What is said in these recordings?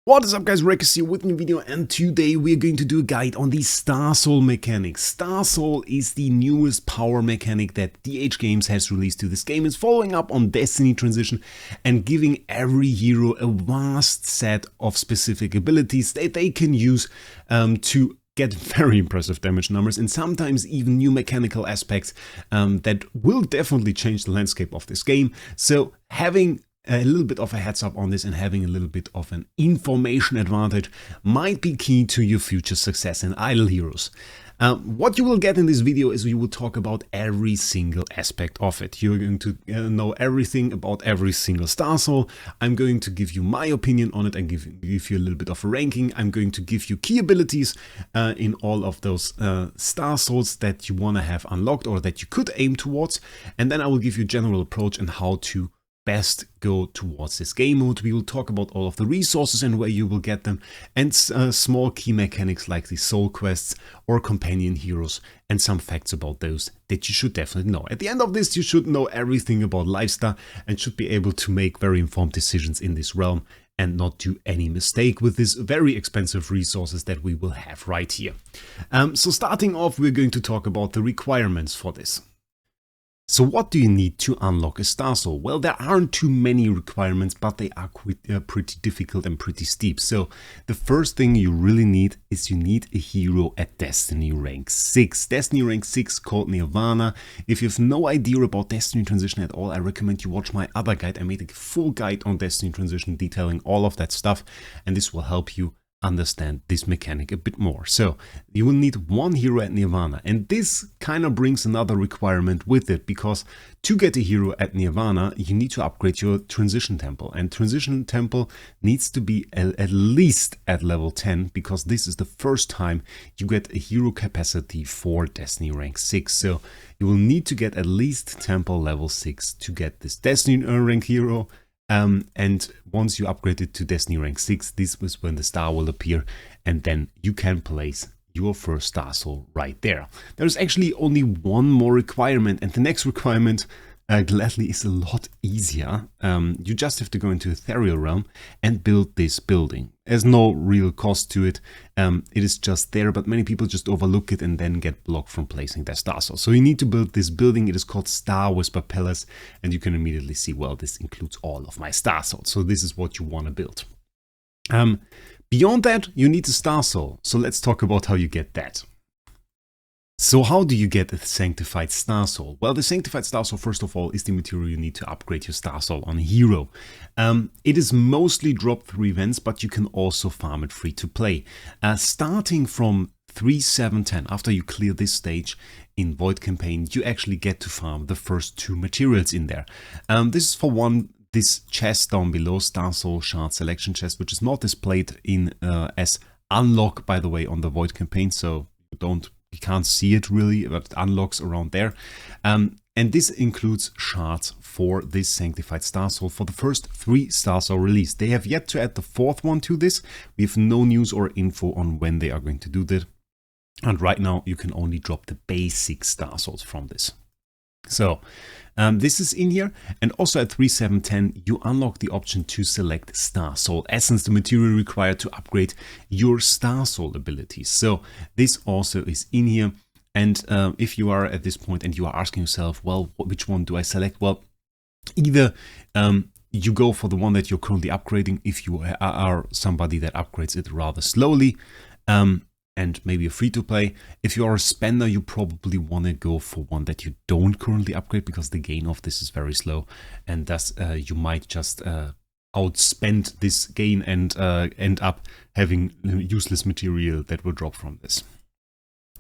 What is up guys, Wraec here with a new video, and today we're going to do a guide on the Star Soul mechanic. Star Soul is the newest power mechanic that ENDGAME has released to this game. It's following up on Destiny Transition and giving every hero a vast set of specific abilities that they can use to get very impressive damage numbers and sometimes even new mechanical aspects that will definitely change the landscape of this game. So having a little bit of a heads up on this and having a little bit of an information advantage might be key to your future success in Idle Heroes. What you will get in this video is we will talk about every single aspect of it. You're going to know everything about every single Star Soul. I'm going to give you my opinion on it and give you a little bit of a ranking. I'm going to give you key abilities in all of those Star Souls that you want to have unlocked or that you could aim towards. And then I will give you a general approach on how to best go towards this game mode. We will talk about all of the resources and where you will get them, and small key mechanics like the soul quests or companion heroes and some facts about those that you should definitely know. At the end of this, you should know everything about lifestyle and should be able to make very informed decisions in this realm and not do any mistake with these very expensive resources that we will have right here. So starting off, we're going to talk about the requirements for this. So what do you need to unlock a Star Soul? Well, there aren't too many requirements, but they are pretty difficult and pretty steep. So the first thing you really need is you need a hero at Destiny rank 6. Destiny rank 6 called Nirvana. If you have no idea about Destiny Transition at all, I recommend you watch my other guide. I made a full guide on Destiny Transition detailing all of that stuff, and this will help you understand this mechanic a bit more. So you will need one hero at Nirvana, and this kind of brings another requirement with it, because to get a hero at Nirvana you need to upgrade your transition temple, and transition temple needs to be at least at level 10, because this is the first time you get a hero capacity for Destiny rank 6. So you will need to get at least temple level 6 to get this Destiny rank hero. And once you upgrade it to Destiny rank 6, this is when the star will appear, and then you can place your first Star Soul right there. There's actually only one more requirement, and the next requirement gladly is a lot easier. You just have to go into Ethereal Realm and build this building. There's no real cost to it. It is just there, but many people just overlook it and then get blocked from placing their Star Soul. So you need to build this building. It is called Star Whisper Palace, and you can immediately see, well, this includes all of my Star Souls. So this is what you want to build. Beyond that, you need a Star Soul. So let's talk about how you get that. So how do you get a Sanctified Star Soul? Well, the Sanctified Star Soul, first of all, is the material you need to upgrade your Star Soul on a hero. It is mostly dropped through events, but you can also farm it free to play. Starting from 3-7-10, after you clear this stage in Void Campaign, you actually get to farm the first 2 materials in there. This is for one, this chest down below, Star Soul Shard Selection Chest, which is not displayed in as unlock, by the way, on the Void Campaign, so you can't see it really, but it unlocks around there. And this includes shards for this Sanctified Star Soul for the first 3 Star Soul release. They have yet to add the 4th one to this. We have no news or info on when they are going to do that. And right now you can only drop the basic Star Souls from this. So this is in here, and also at 3-7-10 you unlock the option to select Star Soul Essence, the material required to upgrade your Star Soul abilities. So this also is in here, and if you are at this point and you are asking yourself, well, which one do I select? Well, either you go for the one that you're currently upgrading if you are somebody that upgrades it rather slowly, and maybe a free-to-play. If you are a spender, you probably want to go for one that you don't currently upgrade, because the gain of this is very slow, and thus you might just outspend this gain and end up having useless material that will drop from this.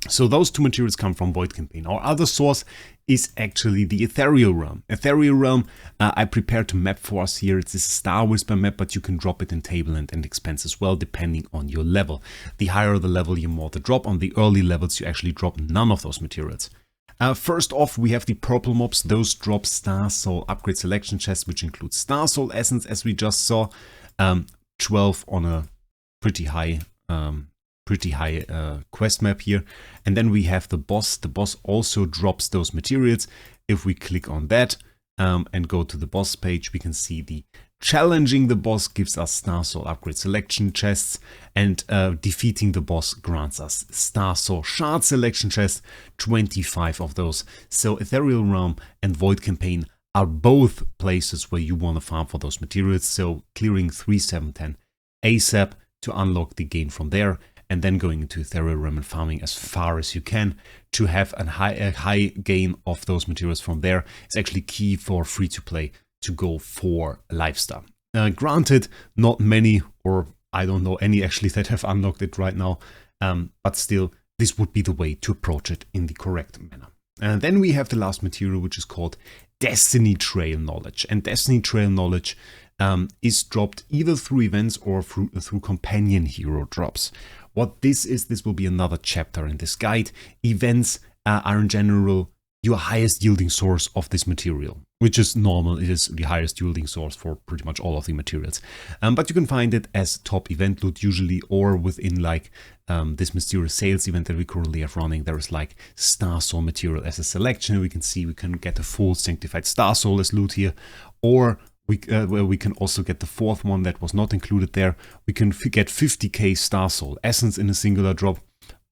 So those 2 materials come from Void Campaign. Our other source is actually the Ethereal Realm. Ethereal Realm, I prepared a map for us here. It's a Star Whisper map, but you can drop it in Tableland and Expense as well, depending on your level. The higher the level, the more the drop. On the early levels, you actually drop none of those materials. First off, we have the purple mobs. Those drop Star Soul Upgrade Selection Chests, which includes Star Soul Essence, as we just saw. 12 on a pretty high quest map here. And then we have the boss. The boss also drops those materials. If we click on that, and go to the boss page, we can see the challenging the boss gives us Star Soul upgrade selection chests, and defeating the boss grants us Star Soul shard selection chests, 25 of those. So Ethereal Realm and Void Campaign are both places where you want to farm for those materials. So clearing 3, 7, 10 ASAP to unlock the gain from there, and then going into Ethereal Realm and farming as far as you can to have a high gain of those materials from there. It's actually key for free-to-play to go for a lifestyle. Granted, not many, or I don't know any actually that have unlocked it right now, but still, this would be the way to approach it in the correct manner. And then we have the last material, which is called Destiny Trail Knowledge. And Destiny Trail Knowledge is dropped either through events or through companion hero drops. What this is, this will be another chapter in this guide. Events are in general your highest yielding source of this material, which is normal. It is the highest yielding source for pretty much all of the materials. But you can find it as top event loot usually, or within like this mysterious sales event that we currently have running. There is like Star Soul material as a selection. We can see we can get a full sanctified Star Soul as loot here, or where we can also get the fourth one that was not included there. We can get 50k Star Soul Essence in a singular drop,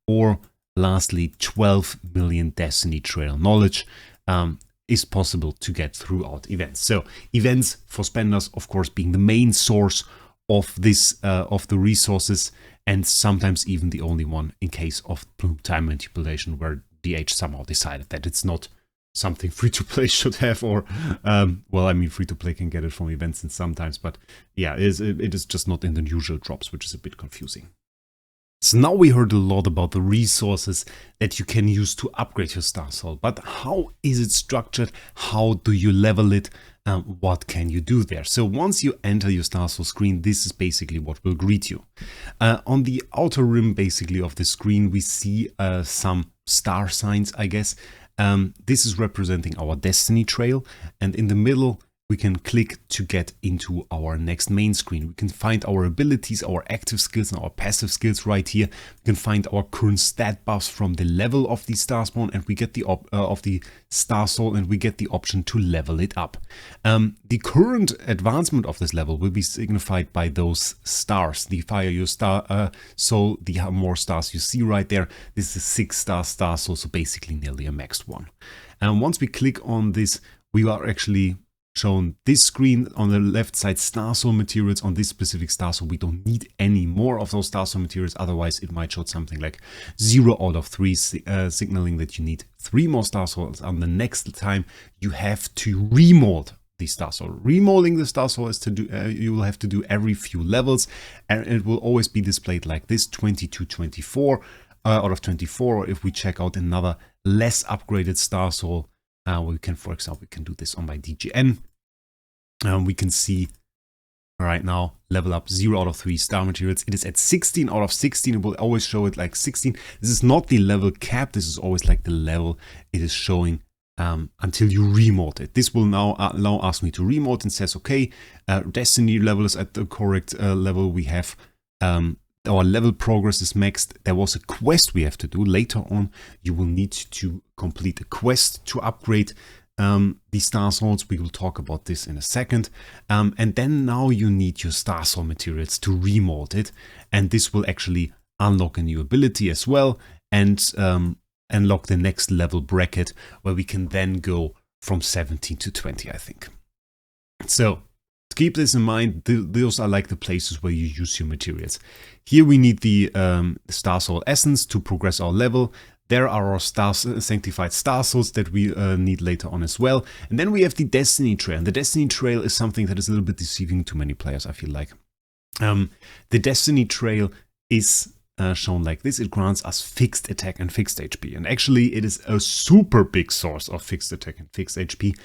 or lastly 12 million Destiny Trail Knowledge is possible to get throughout events. So events for spenders, of course, being the main source of this of the resources, and sometimes even the only one in case of Plume time manipulation, where DH somehow decided that it's not something free-to-play should have, or well, I mean, free-to-play can get it from events and sometimes, but yeah, it is just not in the usual drops, which is a bit confusing. So now we heard a lot about the resources that you can use to upgrade your Star Soul, but how is it structured? How do you level it? What can you do there? So once you enter your Star Soul screen, this is basically what will greet you. On the outer rim basically of the screen, we see some star signs, I guess. This is representing our Destiny Trail, and in the middle we can click to get into our next main screen. We can find our abilities, our active skills and our passive skills right here. We can find our current stat buffs from the level of the Starspawn, and we get the of the Star Soul, and we get the option to level it up. The current advancement of this level will be signified by those stars. The higher your Star Soul, the more stars you see right there. This is a 6-star Star Soul, so basically nearly a maxed one. And once we click on this, we are actually shown this screen on the left side, Star Soul materials. On this specific Star Soul, we don't need any more of those Star Soul materials, otherwise it might show something like 0 out of 3, signaling that you need 3 more Star Souls. And the next time you have to remold the Star Soul. Remolding the Star Soul is to do, you will have to do every few levels, and it will always be displayed like this, 22, 24 out of 24. Or if we check out another less upgraded Star Soul, we can, for example, we can do this on my DGN. We can see right now, level up 0 out of 3 star materials. It is at 16 out of 16. It will always show it like 16. This is not the level cap. This is always like the level it is showing until you remold it. This will now allow us me to remold, and says, okay, Destiny level is at the correct level. We have our level progress is maxed. There was a quest we have to do later on. You will need to complete a quest to upgrade the Star Souls. We will talk about this in a second. And then now you need your Star Soul materials to remold it. And this will actually unlock a new ability as well, and unlock the next level bracket, where we can then go from 17 to 20, I think. So keep this in mind. Those are like the places where you use your materials. Here we need the Star Soul Essence to progress our level. There are our sanctified Star Souls that we need later on as well. And then we have the Destiny Trail. And the Destiny Trail is something that is a little bit deceiving to many players, I feel like. The Destiny Trail is shown like this. It grants us fixed attack and fixed HP. And actually it is a super big source of fixed attack and fixed HP,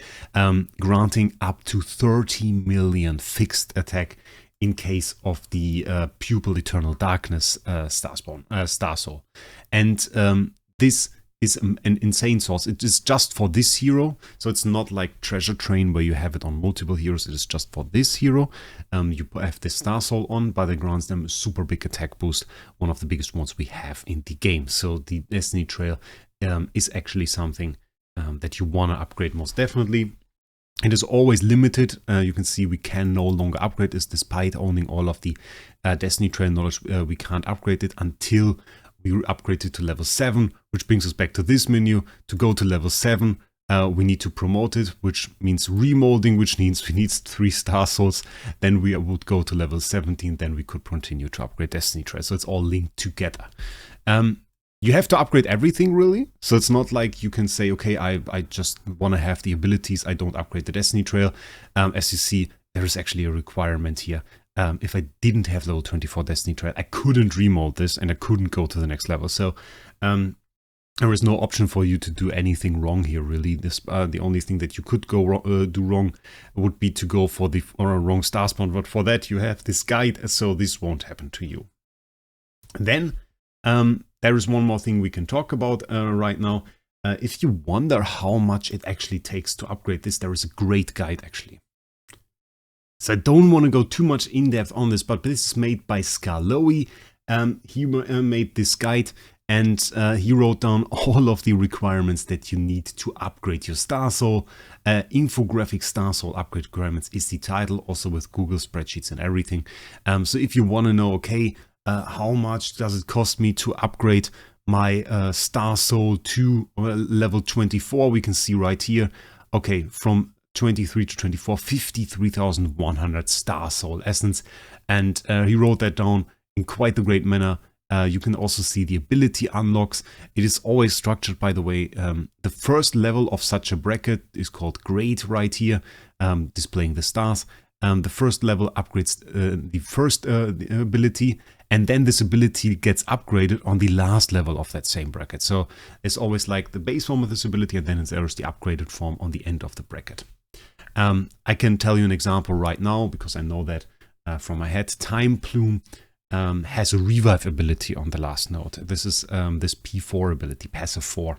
granting up to 30 million fixed attack in case of the Pupil Eternal Darkness Star Soul. And this is an insane source. It is just for this hero, so it's not like Treasure Train where you have it on multiple heroes. It is just for this hero. You have the Star Soul on, but it grants them a super big attack boost, one of the biggest ones we have in the game. So the Destiny Trail is actually something that you want to upgrade most definitely. It is always limited. You can see we can no longer upgrade this despite owning all of the Destiny Trail knowledge. We can't upgrade it until we upgrade it to level 7, which brings us back to this menu. To go to level 7, we need to promote it, which means remolding, which means we need 3 star souls. Then we would go to level 17, then we could continue to upgrade Destiny Trail. So it's all linked together. You have to upgrade everything, really. So it's not like you can say, okay, I just want to have the abilities, I don't upgrade the Destiny Trail. As you see, there is actually a requirement here. If I didn't have level 24 Destiny Trail, I couldn't remold this and I couldn't go to the next level. So there is no option for you to do anything wrong here, really. The only thing that you could do wrong would be to go for the wrong Starspawn. But for that, you have this guide, so this won't happen to you. Then there is one more thing we can talk about right now. If you wonder how much it actually takes to upgrade this, there is a great guide actually. So I don't want to go too much in depth on this, but this is made by Scaloe. He made this guide and he wrote down all of the requirements that you need to upgrade your Star Soul. Infographic Star Soul upgrade requirements is the title, also with Google spreadsheets and everything. So if you want to know, okay, how much does it cost me to upgrade my Star Soul to level 24? We can see right here, okay, from 23 to 24, 53,100 Star Soul Essence. And he wrote that down in quite a great manner. You can also see the ability unlocks. It is always structured, by the way. The first level of such a bracket is called Great right here, displaying the stars. The first level upgrades the first ability, and then this ability gets upgraded on the last level of that same bracket. So it's always like the base form of this ability, and then there is the upgraded form on the end of the bracket. I can tell you an example right now, because I know that from my head. Time Plume has a revive ability on the last node. This is this P4 ability, passive 4.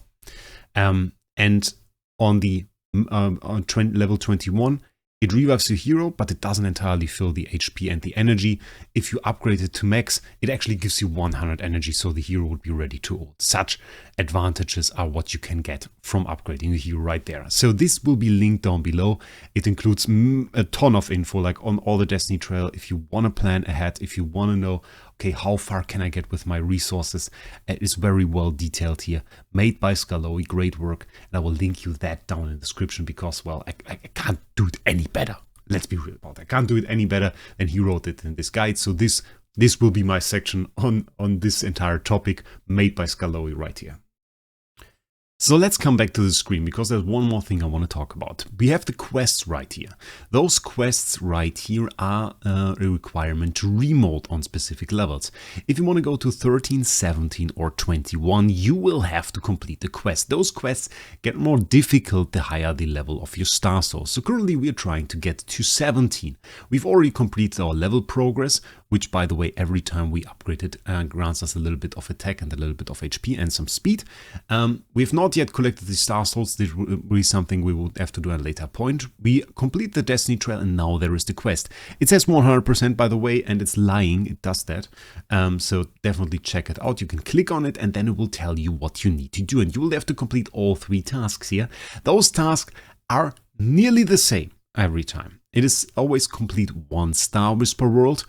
And on the level 21, it revives your hero, but it doesn't entirely fill the HP and the energy. If you upgrade it to max, it actually gives you 100 energy, so the hero would be ready to ult. Such advantages are what you can get from upgrading the hero right there. So this will be linked down below. It includes a ton of info, like on all the Destiny Trail. If you want to plan ahead, if you want to know, okay, how far can I get with my resources? It is very well detailed here, made by Scaloe, great work. And I will link you that down in the description because, well, I can't do it any better. Let's be real about it. I can't do it any better than he wrote it in this guide. So this will be my section on this entire topic, made by Scaloe right here. So let's come back to the screen, because there's one more thing I want to talk about. We have the quests right here. Those quests right here are a requirement to remold on specific levels. If you want to go to 13, 17 or 21, you will have to complete the quest. Those quests get more difficult the higher the level of your Star Soul. So currently we are trying to get to 17. We've already completed our level progress, which, by the way, every time we upgrade it grants us a little bit of attack and a little bit of HP and some speed. We've not yet collected the Star Souls. This will be something we would have to do at a later point. We complete the Destiny Trail, and now there is the quest. It says 100%, by the way, and it's lying. It does that. So definitely check it out. You can click on it, and then it will tell you what you need to do. And you will have to complete all 3 tasks here. Those tasks are nearly the same every time. It is always complete 1 star Whisper World.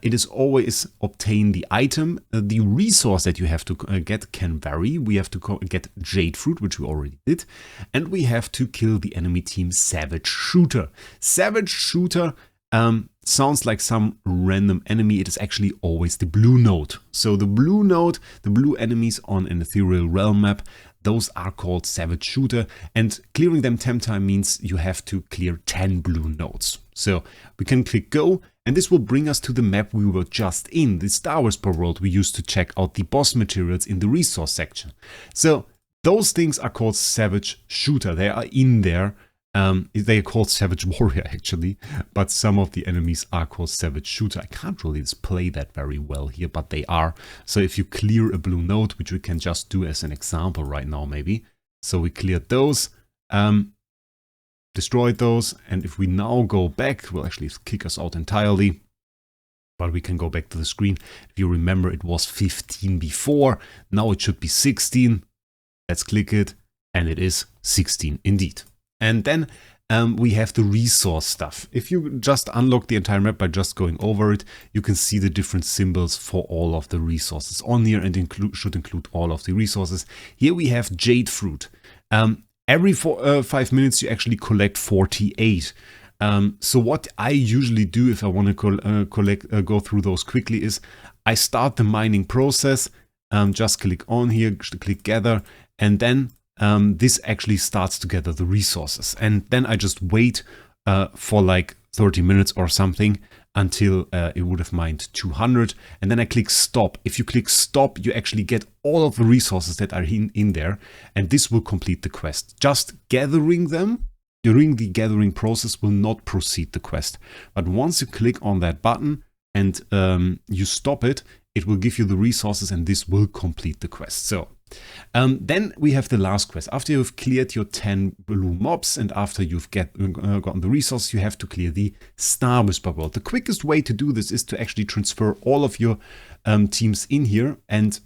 It is always obtain the item. The resource that you have to get can vary. We have to get Jade Fruit, which we already did. And we have to kill the enemy team Savage Shooter. Savage Shooter sounds like some random enemy. It is actually always the blue node. So the blue node, the blue enemies on an Ethereal Realm map, those are called Savage Shooter, and clearing them 10 times means you have to clear 10 blue nodes. So we can click go, and this will bring us to the map we were just in, the Star Whisper world we used to check out the boss materials in the resource section. So those things are called Savage Shooter. They are in there. They are called Savage Warrior actually, but some of the enemies are called Savage Shooter. I can't really display that very well here, but they are. So if you clear a blue node, which we can just do as an example right now maybe. So we cleared those, destroyed those, and if we now go back, will actually kick us out entirely. But we can go back to the screen. If you remember, it was 15 before, now it should be 16. Let's click it, and it is 16 indeed. And then we have the resource stuff. If you just unlock the entire map by just going over it, you can see the different symbols for all of the resources on here, and should include all of the resources. Here we have jade fruit. Every 5 minutes you actually collect 48. So what I usually do if I want to go through those quickly is I start the mining process, just click on here, click gather, and then this actually starts to gather the resources. And then I just wait for like 30 minutes or something until it would have mined 200. And then I click stop. If you click stop, you actually get all of the resources that are in there. And this will complete the quest. Just gathering them during the gathering process will not proceed the quest. But once you click on that button and you stop it, it will give you the resources and this will complete the quest. So then we have the last quest. After you've cleared your 10 blue mobs and after you've gotten the resource, you have to clear the Star Whisper world. The quickest way to do this is to actually transfer all of your teams in here, and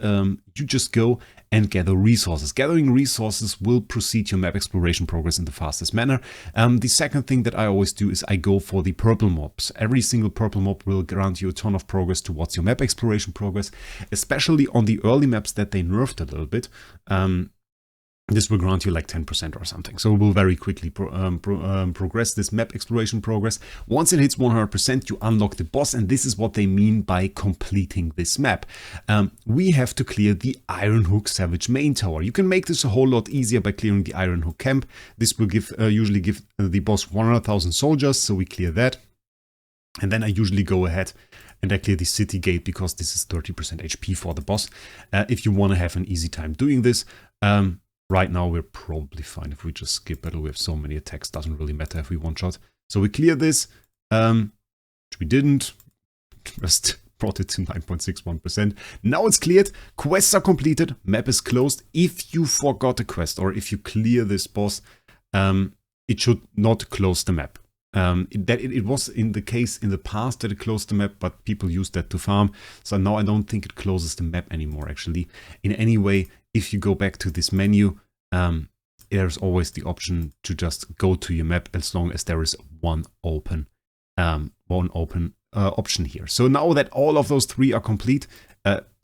you just go and gather resources. Gathering resources will proceed your map exploration progress in the fastest manner. The second thing that I always do is I go for the purple mobs. Every single purple mob will grant you a ton of progress towards your map exploration progress, especially on the early maps that they nerfed a little bit. This will grant you like 10% or something. So it will very quickly progress this map exploration progress. Once it hits 100%, you unlock the boss, and this is what they mean by completing this map. We have to clear the Iron Hook Savage Main Tower. You can make this a whole lot easier by clearing the Iron Hook Camp. This will usually give the boss 100,000 soldiers, so we clear that. And then I usually go ahead and I clear the city gate because this is 30% HP for the boss. If you want to have an easy time doing this, right now we're probably fine if we just skip battle. We have so many attacks, doesn't really matter if we one-shot. So we clear this, which we didn't, just brought it to 9.61%. Now it's cleared, quests are completed, map is closed. If you forgot a quest or if you clear this boss, it should not close the map. It was in the case in the past that it closed the map, but people used that to farm. So now I don't think it closes the map anymore, actually. In any way, if you go back to this menu, there's always the option to just go to your map as long as there is one open option here. So now that all of those three are complete,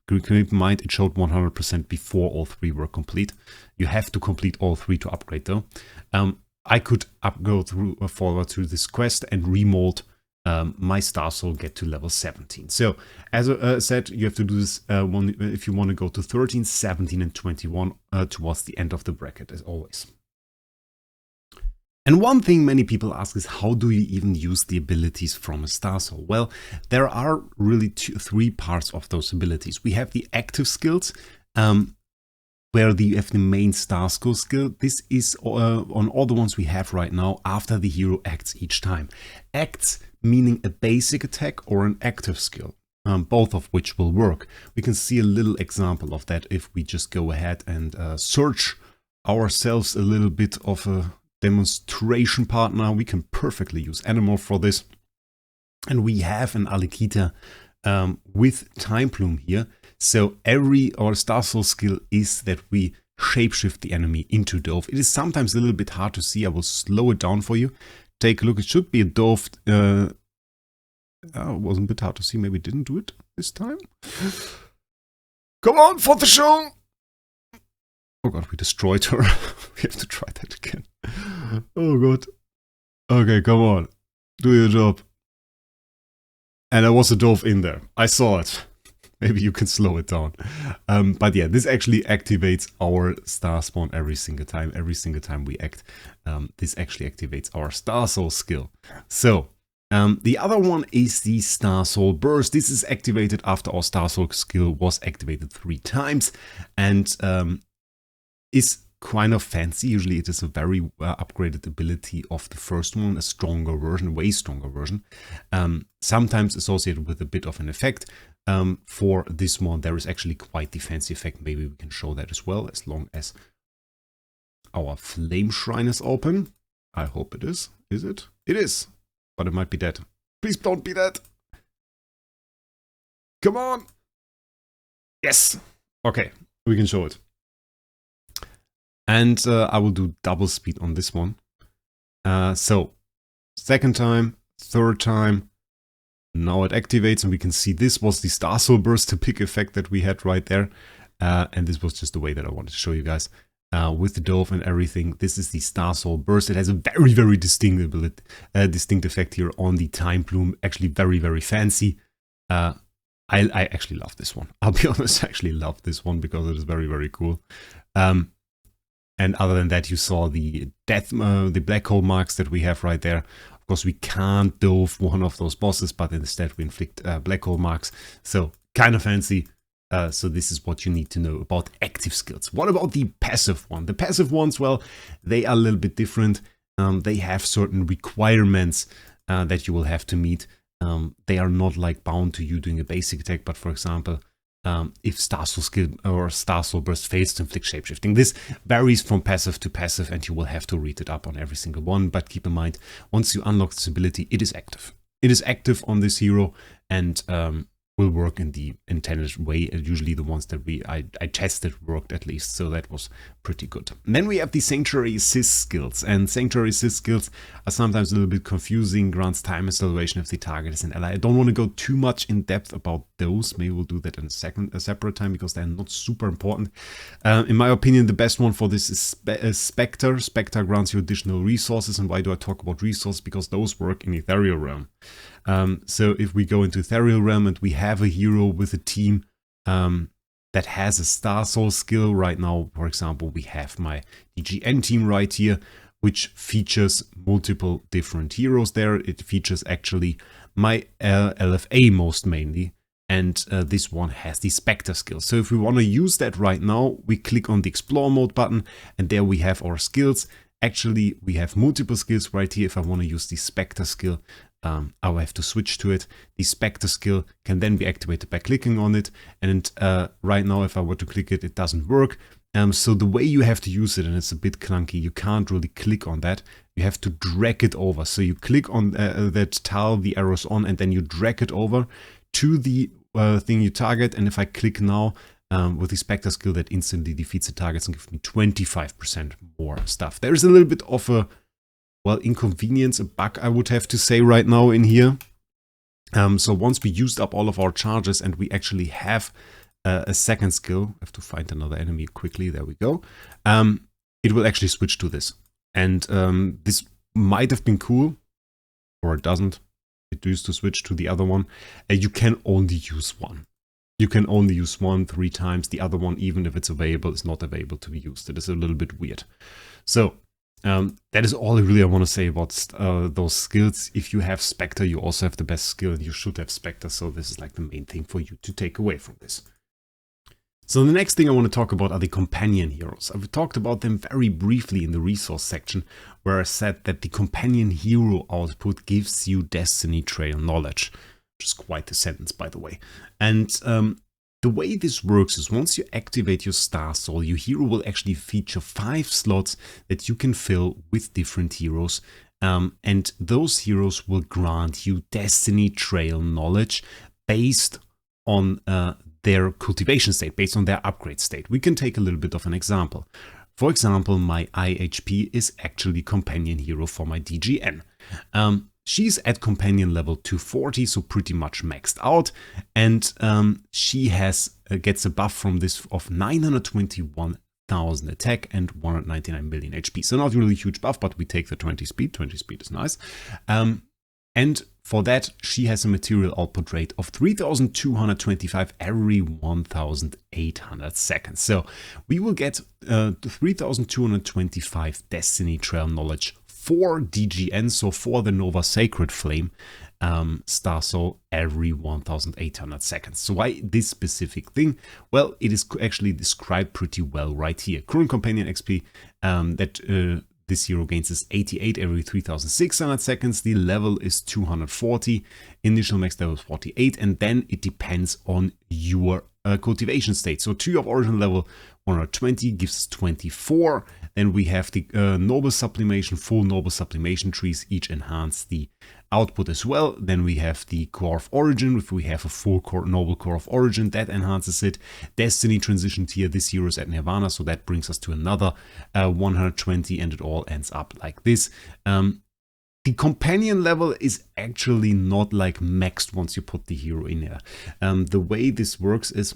keep in mind it showed 100% before all three were complete. You have to complete all three to upgrade though. I could go forward through this quest and remold my Star Soul, get to level 17. So as I said, you have to do this if you want to go to 13, 17 and 21 towards the end of the bracket as always. And one thing many people ask is, how do you even use the abilities from a Star Soul? Well, there are really three parts of those abilities. We have the active skills, where you have the main Star Soul skill. This is on all the ones we have right now after the hero acts each time. Acts meaning a basic attack or an active skill, both of which will work. We can see a little example of that if we just go ahead and search ourselves a little bit of a demonstration partner. We can perfectly use Animorph for this. And we have an Alekita with Time Plume here. So our Star Soul skill is that we shapeshift the enemy into Dove. It is sometimes a little bit hard to see. I will slow it down for you. Take a look. It should be a Dove. It wasn't a bit hard to see. Maybe didn't do it this time. Come on for the show. Oh god, we destroyed her. We have to try that again. Oh god. Okay, come on. Do your job. And there was a Dove in there. I saw it. Maybe you can slow it down. But yeah, this actually activates our Starspawn every single time. Every single time we act, this actually activates our Star Soul skill. So, the other one is the Star Soul Burst. This is activated after our Star Soul skill was activated 3 times. And is kind of fancy. Usually it is a very upgraded ability of the first one, a stronger version, way stronger version. Sometimes associated with a bit of an effect. For this one, there is actually quite the fancy effect. Maybe we can show that as well, as long as our Flame Shrine is open. I hope it is. Is it? It is. But it might be dead. Please don't be dead. Come on. Yes. Okay, we can show it. And I will do double speed on this one. So second time, third time, now it activates, and we can see this was the Star Soul Burst, the big effect that we had right there. And this was just the way that I wanted to show you guys. With the dove and everything, this is the Star Soul Burst. It has a very, very distinct effect here on the Time Plume. Actually very, very fancy. I actually love this one. I'll be honest, I actually love this one because it is very, very cool. And other than that, you saw the the black hole marks that we have right there. Of course, we can't dove one of those bosses, but instead we inflict black hole marks. So kind of fancy. So this is what you need to know about active skills. What about the passive one? The passive ones, well, they are a little bit different. They have certain requirements that you will have to meet. They are not like bound to you doing a basic attack, but for example, if Star Soul skill or Star Soul Burst fails to inflict shapeshifting. This varies from passive to passive, and you will have to read it up on every single one. But keep in mind, once you unlock this ability, it is active. It is active on this hero, and will work in the intended way. Usually the ones that I tested worked at least, so that was pretty good. And then we have the Sanctuary Assist skills, and Sanctuary Assist skills are sometimes a little bit confusing. Grants time acceleration if the target is an ally. I don't want to go too much in depth about those. Maybe we'll do that in a separate time because they're not super important. In my opinion, the best one for this is Specter. Specter grants you additional resources, and why do I talk about resources? Because those work in Ethereal Realm. So if we go into Ethereal Realm and we have a hero with a team that has a Star Soul skill right now, for example, we have my DGN team right here, which features multiple different heroes there. It features actually my LFA most mainly, and this one has the Specter skill. So if we want to use that right now, we click on the Explore Mode button, and there we have our skills. Actually, we have multiple skills right here. If I want to use the Specter skill, I will have to switch to it. The Specter skill can then be activated by clicking on it, and right now if I were to click it, it doesn't work. So the way you have to use it, and it's a bit clunky, you can't really click on that. You have to drag it over. So you click on that tile, the arrows on, and then you drag it over to the thing you target. And if I click now with the Specter skill, that instantly defeats the targets and gives me 25% more stuff. There's a little bit of a, well, inconvenience, a bug I would have to say right now in here. So once we used up all of our charges and we actually have a second skill, I have to find another enemy quickly, there we go, it will actually switch to this. And this might have been cool, or it doesn't. It used to switch to the other one. You can only use one. You can only use one 3 times. The other one, even if it's available, is not available to be used. It is a little bit weird. So that is all really I want to say about those skills. If you have Specter, you also have the best skill, and you should have Specter. So this is like the main thing for you to take away from this. So the next thing I want to talk about are the companion heroes. I've talked about them very briefly in the resource section, where I said that the companion hero output gives you destiny trail knowledge, which is quite a sentence, by the way. And the way this works is once you activate your Star Soul, your hero will actually feature 5 slots that you can fill with different heroes. And those heroes will grant you destiny trail knowledge based on their cultivation state, based on their upgrade state. We can take a little bit of an example. For example, my IHP is actually companion hero for my DGN. She's at companion level 240, so pretty much maxed out, and she gets a buff from this of 921,000 attack and 199 million HP. So not really huge buff, but we take the 20 speed. 20 speed is nice. And for that, she has a material output rate of 3,225 every 1,800 seconds. So we will get 3,225 Destiny Trail knowledge for DGN, so for the Nova Sacred Flame Star Soul every 1,800 seconds. So why this specific thing? Well, it is actually described pretty well right here. Current companion XP that this hero gains is 88 every 3,600 seconds. The level is 240. Initial max level is 48, and then it depends on your cultivation state. So Tree of Origin level 120 gives us 24. Then we have the noble sublimation, full noble sublimation trees, each enhance the output as well. Then we have the core of origin. If we have a full noble core of origin, that enhances it. Destiny transition tier, this hero is at Nirvana, so that brings us to another 120, and it all ends up like this. The companion level is actually not like maxed once you put the hero in there. The way this works is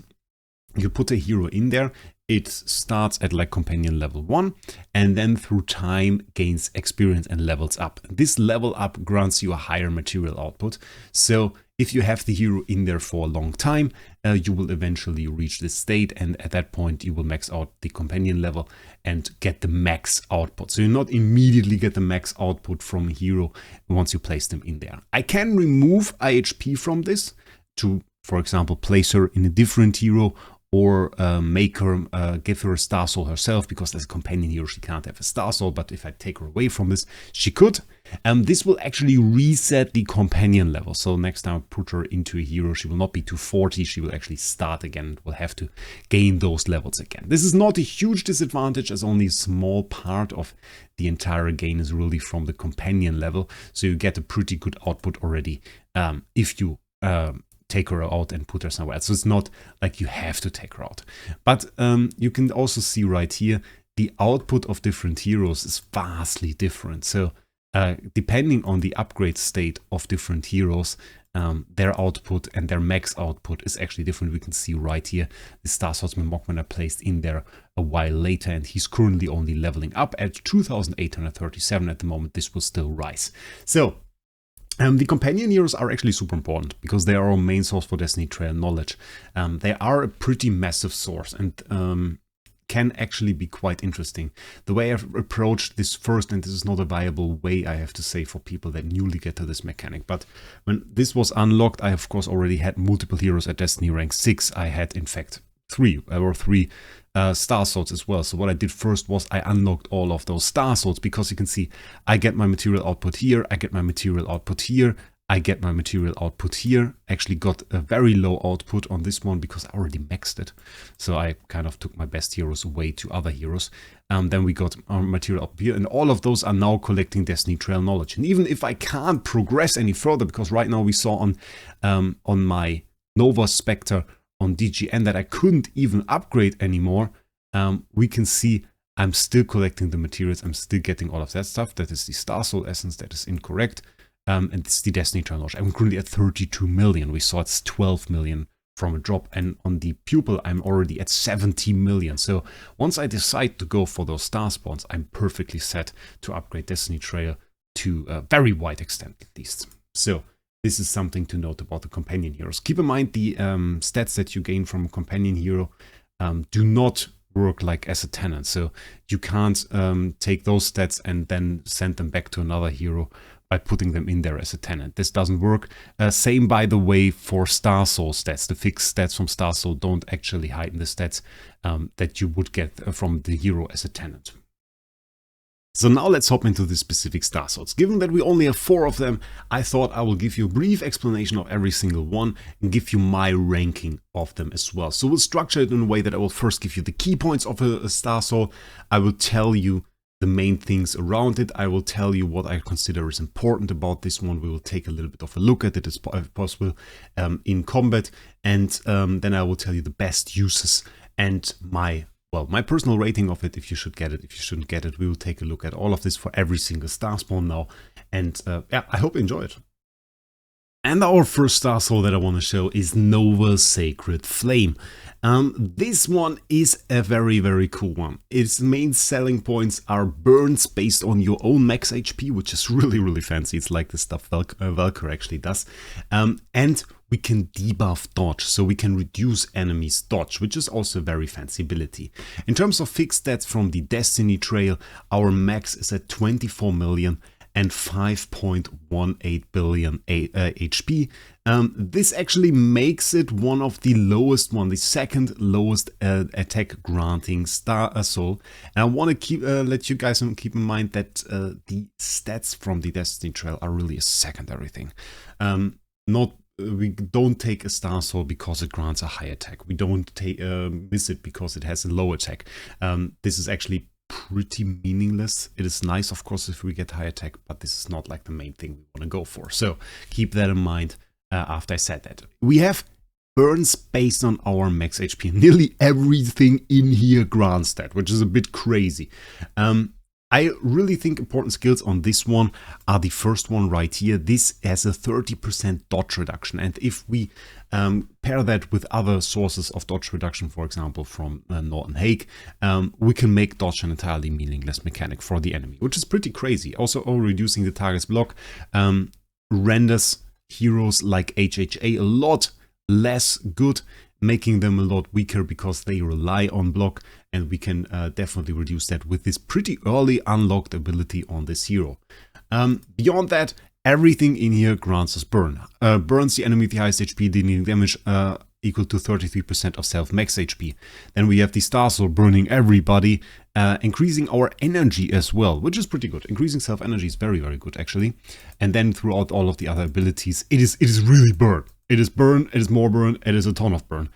you put a hero in there, it starts at like companion level 1 and then through time gains experience and levels up. This level up grants you a higher material output. So if you have the hero in there for a long time, you will eventually reach this state, and at that point you will max out the companion level and get the max output. So you not immediately get the max output from a hero once you place them in there. I can remove IHP from this to, for example, place her in a different hero, or make her, give her a Star Soul herself, because as a companion hero she can't have a Star Soul, but if I take her away from this, she could. This will actually reset the companion level, so next time I put her into a hero, she will not be 240, she will actually start again, will have to gain those levels again. This is not a huge disadvantage, as only a small part of the entire gain is really from the companion level, so you get a pretty good output already if you take her out and put her somewhere else. So it's not like you have to take her out. But you can also see right here, the output of different heroes is vastly different. So depending on the upgrade state of different heroes, their output and their max output is actually different. We can see right here, the Star Swordsman Mockman are placed in there a while later, and he's currently only leveling up at 2,837 at the moment. This will still rise. So the companion heroes are actually super important because they are our main source for Destiny Trail knowledge. They are a pretty massive source and can actually be quite interesting. The way I've approached this first, and this is not a viable way, I have to say, for people that newly get to this mechanic, but when this was unlocked, I of course already had multiple heroes at Destiny rank 6. I had in fact three Star Swords as well. So what I did first was I unlocked all of those Star Swords, because you can see I get my material output here, I get my material output here, I get my material output here. Actually got a very low output on this one because I already maxed it. So I kind of took my best heroes away to other heroes. Then we got our material output here, and all of those are now collecting Destiny Trail knowledge. And even if I can't progress any further, because right now we saw on my Nova Specter on DGN that I couldn't even upgrade anymore, we can see I'm still collecting the materials, I'm still getting all of that stuff. That is the Star Soul Essence, that is incorrect. And it's the Destiny Trail knowledge. I'm currently at 32 million. We saw it's 12 million from a drop, and on the Pupil I'm already at 70 million. So once I decide to go for those Starspawns, I'm perfectly set to upgrade Destiny Trail to a very wide extent at least. So this is something to note about the companion heroes. Keep in mind the stats that you gain from a companion hero do not work like as a tenant. So you can't take those stats and then send them back to another hero by putting them in there as a tenant. This doesn't work. Same, by the way, for Star Soul stats. The fixed stats from Star Soul don't actually heighten the stats that you would get from the hero as a tenant. So now let's hop into the specific Star Swords. Given that we only have 4 of them, I thought I will give you a brief explanation of every single one and give you my ranking of them as well. So we'll structure it in a way that I will first give you the key points of a Star Sword. I will tell you the main things around it. I will tell you what I consider is important about this one. We will take a little bit of a look at it as possible in combat, and then I will tell you the best uses and my personal rating of it, if you should get it, if you shouldn't get it. We will take a look at all of this for every single Starspawn now, and yeah, I hope you enjoy it. And our first Star Soul that I want to show is Nova Sacred Flame. This one is a very, very cool one. Its main selling points are burns based on your own max HP, which is really, really fancy. It's like the stuff Valkyr actually does. And we can debuff dodge, so we can reduce enemies' dodge, which is also a very fancy ability. In terms of fixed stats from the Destiny Trail, our max is at 24 million and 5.18 billion HP. This actually makes it one of the lowest the second lowest attack granting Star Soul. And I want to let you guys keep in mind that the stats from the Destiny Trail are really a secondary thing. Not don't take a Star Soul because it grants a high attack. We don't miss it because it has a low attack. This is actually pretty meaningless. It is nice, of course, if we get high attack, but this is not like the main thing we want to go for. So keep that in mind after I said that. We have burns based on our max HP. Nearly everything in here grants that, which is a bit crazy. I really think important skills on this one are the first one right here. This has a 30% dodge reduction. And if we pair that with other sources of dodge reduction, for example, from Norton Hague, we can make dodge an entirely meaningless mechanic for the enemy, which is pretty crazy. Also, reducing the target's block renders heroes like HHA a lot less good, making them a lot weaker because they rely on block, and we can definitely reduce that with this pretty early unlocked ability on this hero. Beyond that, everything in here grants us burn. Burns the enemy with the highest HP, dealing damage equal to 33% of self-max HP. Then we have the Star Soul burning everybody, increasing our energy as well, which is pretty good. Increasing self-energy is very, very good actually. And then throughout all of the other abilities, it is really burn. It is burn, it is more burn, it is a ton of burn.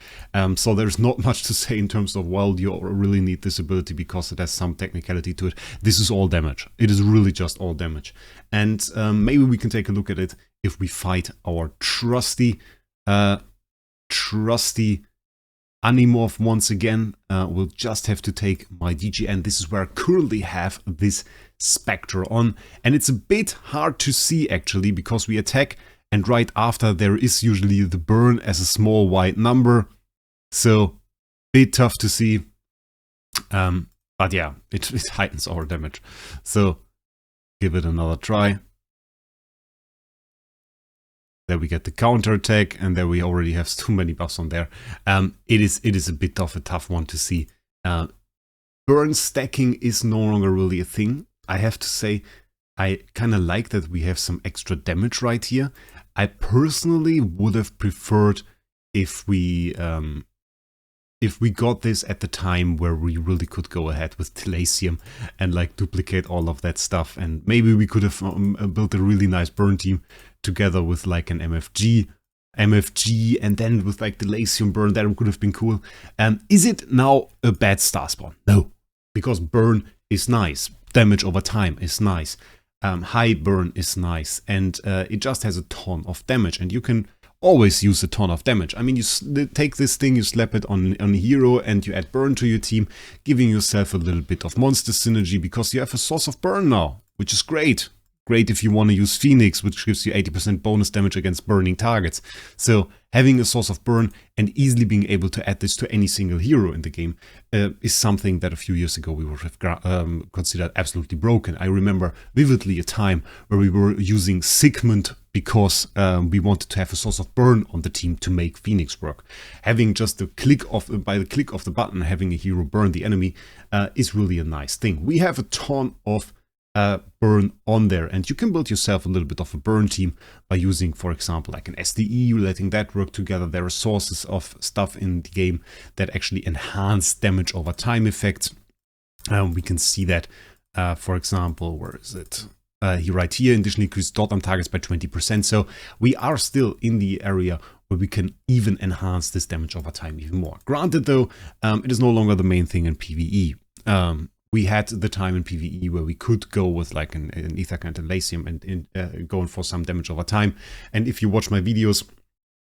So there's not much to say in terms of, well, you really need this ability because it has some technicality to it. This is all damage. It is really just all damage. And maybe we can take a look at it if we fight our trusty Animorph once again. We'll just have to take my DGN. This is where I currently have this Specter on. And it's a bit hard to see actually because we attack, and right after there is usually the burn as a small white number. So, bit tough to see. But yeah, it heightens our damage. So, give it another try. There we get the counter attack, and there we already have too many buffs on there. It is a bit of a tough one to see. Burn stacking is no longer really a thing. I have to say, I kind of like that we have some extra damage right here. I personally would have preferred if we got this at the time where we really could go ahead with Telasium and like duplicate all of that stuff, and maybe we could have built a really nice burn team together with like an MFG, and then with like Telasium burn. That could have been cool. Is it now a bad Starspawn? No, because burn is nice, damage over time is nice. High burn is nice, and it just has a ton of damage, and you can always use a ton of damage. I mean, you take this thing, you slap it on a hero, and you add burn to your team, giving yourself a little bit of monster synergy because you have a source of burn now, which is great. Great if you want to use Phoenix, which gives you 80% bonus damage against burning targets. So having a source of burn and easily being able to add this to any single hero in the game is something that a few years ago we would have considered absolutely broken. I remember vividly a time where we were using Sigmund because we wanted to have a source of burn on the team to make Phoenix work. Having just the click of by the click of the button, having a hero burn the enemy is really a nice thing. We have a ton of burn on there, and you can build yourself a little bit of a burn team by using, for example, like an SDE, letting that work together. There are sources of stuff in the game that actually enhance damage over time effects. We can see that, for example, where is it? Right here, additionally increase dot on targets by 20%. So we are still in the area where we can even enhance this damage over time even more. Granted though, it is no longer the main thing in PvE. We had the time in PvE where we could go with like an Ithaka and Telasium and going for some damage over time. And if you watch my videos,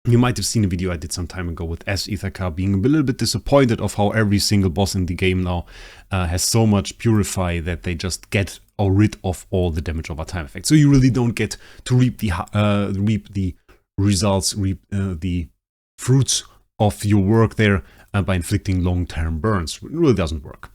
you might have seen a video I did some time ago with S Ithaka being a little bit disappointed of how every single boss in the game now has so much Purify that they just get rid of all the damage over time effect. So you really don't get to reap the results, the fruits of your work there by inflicting long-term burns. It really doesn't work.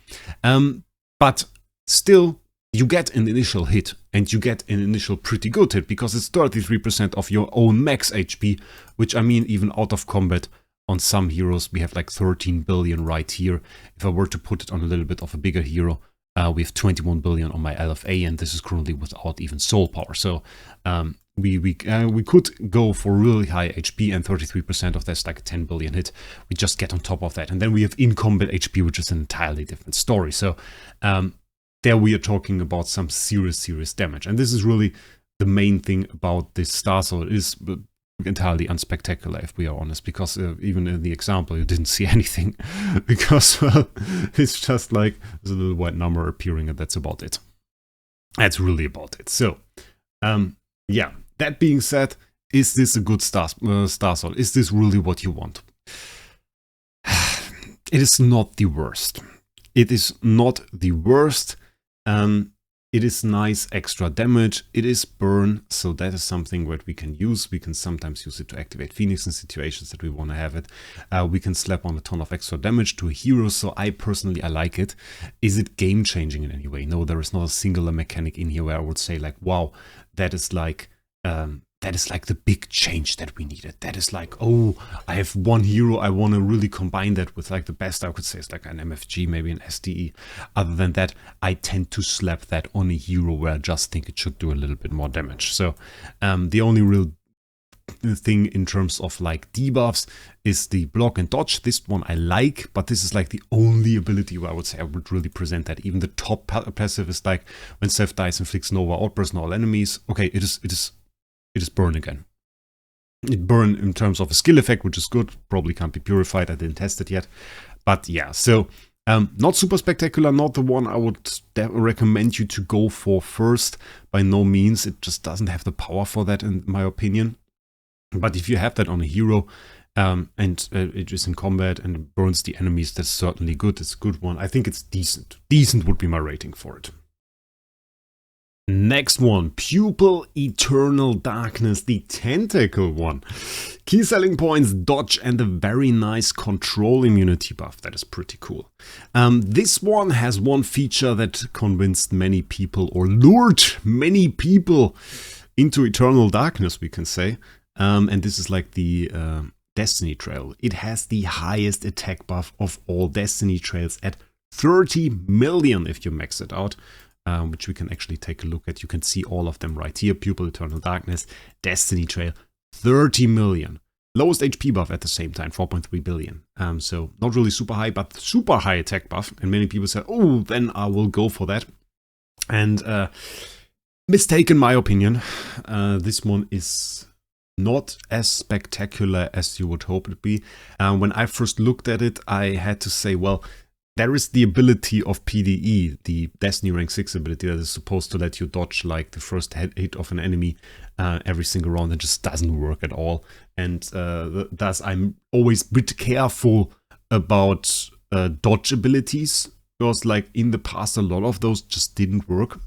But still, you get an initial hit, and you get an initial pretty good hit, because it's 33% of your own max HP, which I mean, even out of combat, on some heroes, we have like 13 billion right here. If I were to put it on a little bit of a bigger hero, we have 21 billion on my LFA, and this is currently without even soul power. So we could go for really high HP, and 33% of that's like a 10 billion hit. We just get on top of that. And then we have in-combat HP, which is an entirely different story. So there we are talking about some serious damage. And this is really the main thing about this Star Soul. It is entirely unspectacular, if we are honest, because even in the example you didn't see anything, because well, it's just like there's a little white number appearing and that's about it. That's really about it. So yeah, that being said, is this a good Star Soul? Is this really what you want? It is not the worst. It is not the worst. It is nice extra damage. It is burn, so that is something that we can use. We can sometimes use it to activate Phoenix in situations that we want to have it. We can slap on a ton of extra damage to a hero, so I like it. Is it game changing in any way? No, there is not a singular mechanic in here where I would say like, wow, that is like the big change that we needed. That is like, oh, I have one hero, I want to really combine that with like the best I could say is like an MFG, maybe an SDE. Other than that, I tend to slap that on a hero where I just think it should do a little bit more damage. So the only real thing in terms of like debuffs is the block and dodge. This one I like, but this is like the only ability where I would say I would really present that. Even the top passive is like when Self dies, inflicts Nova outburst on all enemies. Okay, it is burn again. It burn in terms of a skill effect, which is good. Probably can't be purified. I didn't test it yet. But yeah, so not super spectacular. Not the one I would recommend you to go for first. By no means. It just doesn't have the power for that, in my opinion. But if you have that on a hero and it is in combat and it burns the enemies, that's certainly good. It's a good one. I think it's decent. Decent would be my rating for it. Next one, Pupil, Eternal Darkness, the tentacle one. Key selling points, dodge and a very nice control immunity buff. That is pretty cool. This one has one feature that convinced many people, or lured many people into Eternal Darkness, we can say. And this is like the Destiny Trail. It has the highest attack buff of all Destiny Trails at 30 million if you max it out. Which we can actually take a look at. You can see all of them right here. Pupil, Eternal Darkness, Destiny Trail, 30 million. Lowest HP buff at the same time, 4.3 billion. So not really super high, but super high attack buff. And many people said, oh, then I will go for that. And mistake in my opinion. This one is not as spectacular as you would hope it would be. When I first looked at it, I had to say, well, there is the ability of PDE, the Destiny Rank 6 ability that is supposed to let you dodge like the first hit of an enemy every single round. It just doesn't work at all. And thus I'm always a bit careful about dodge abilities, because like in the past a lot of those just didn't work.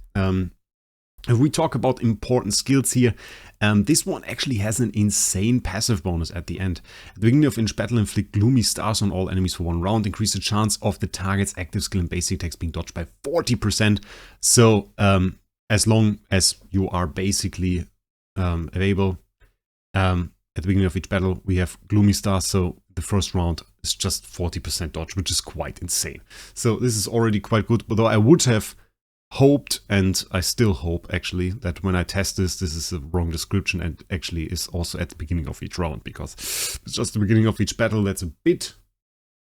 If we talk about important skills here, this one actually has an insane passive bonus at the end. At the beginning of each battle, inflict gloomy stars on all enemies for 1 round. Increase the chance of the target's active skill and basic attacks being dodged by 40%. So as long as you are basically available at the beginning of each battle, we have gloomy stars. So the first round is just 40% dodge, which is quite insane. So this is already quite good, although I would have hoped, and I still hope actually, that when I test this is a wrong description and actually is also at the beginning of each round, because it's just the beginning of each battle. That's a bit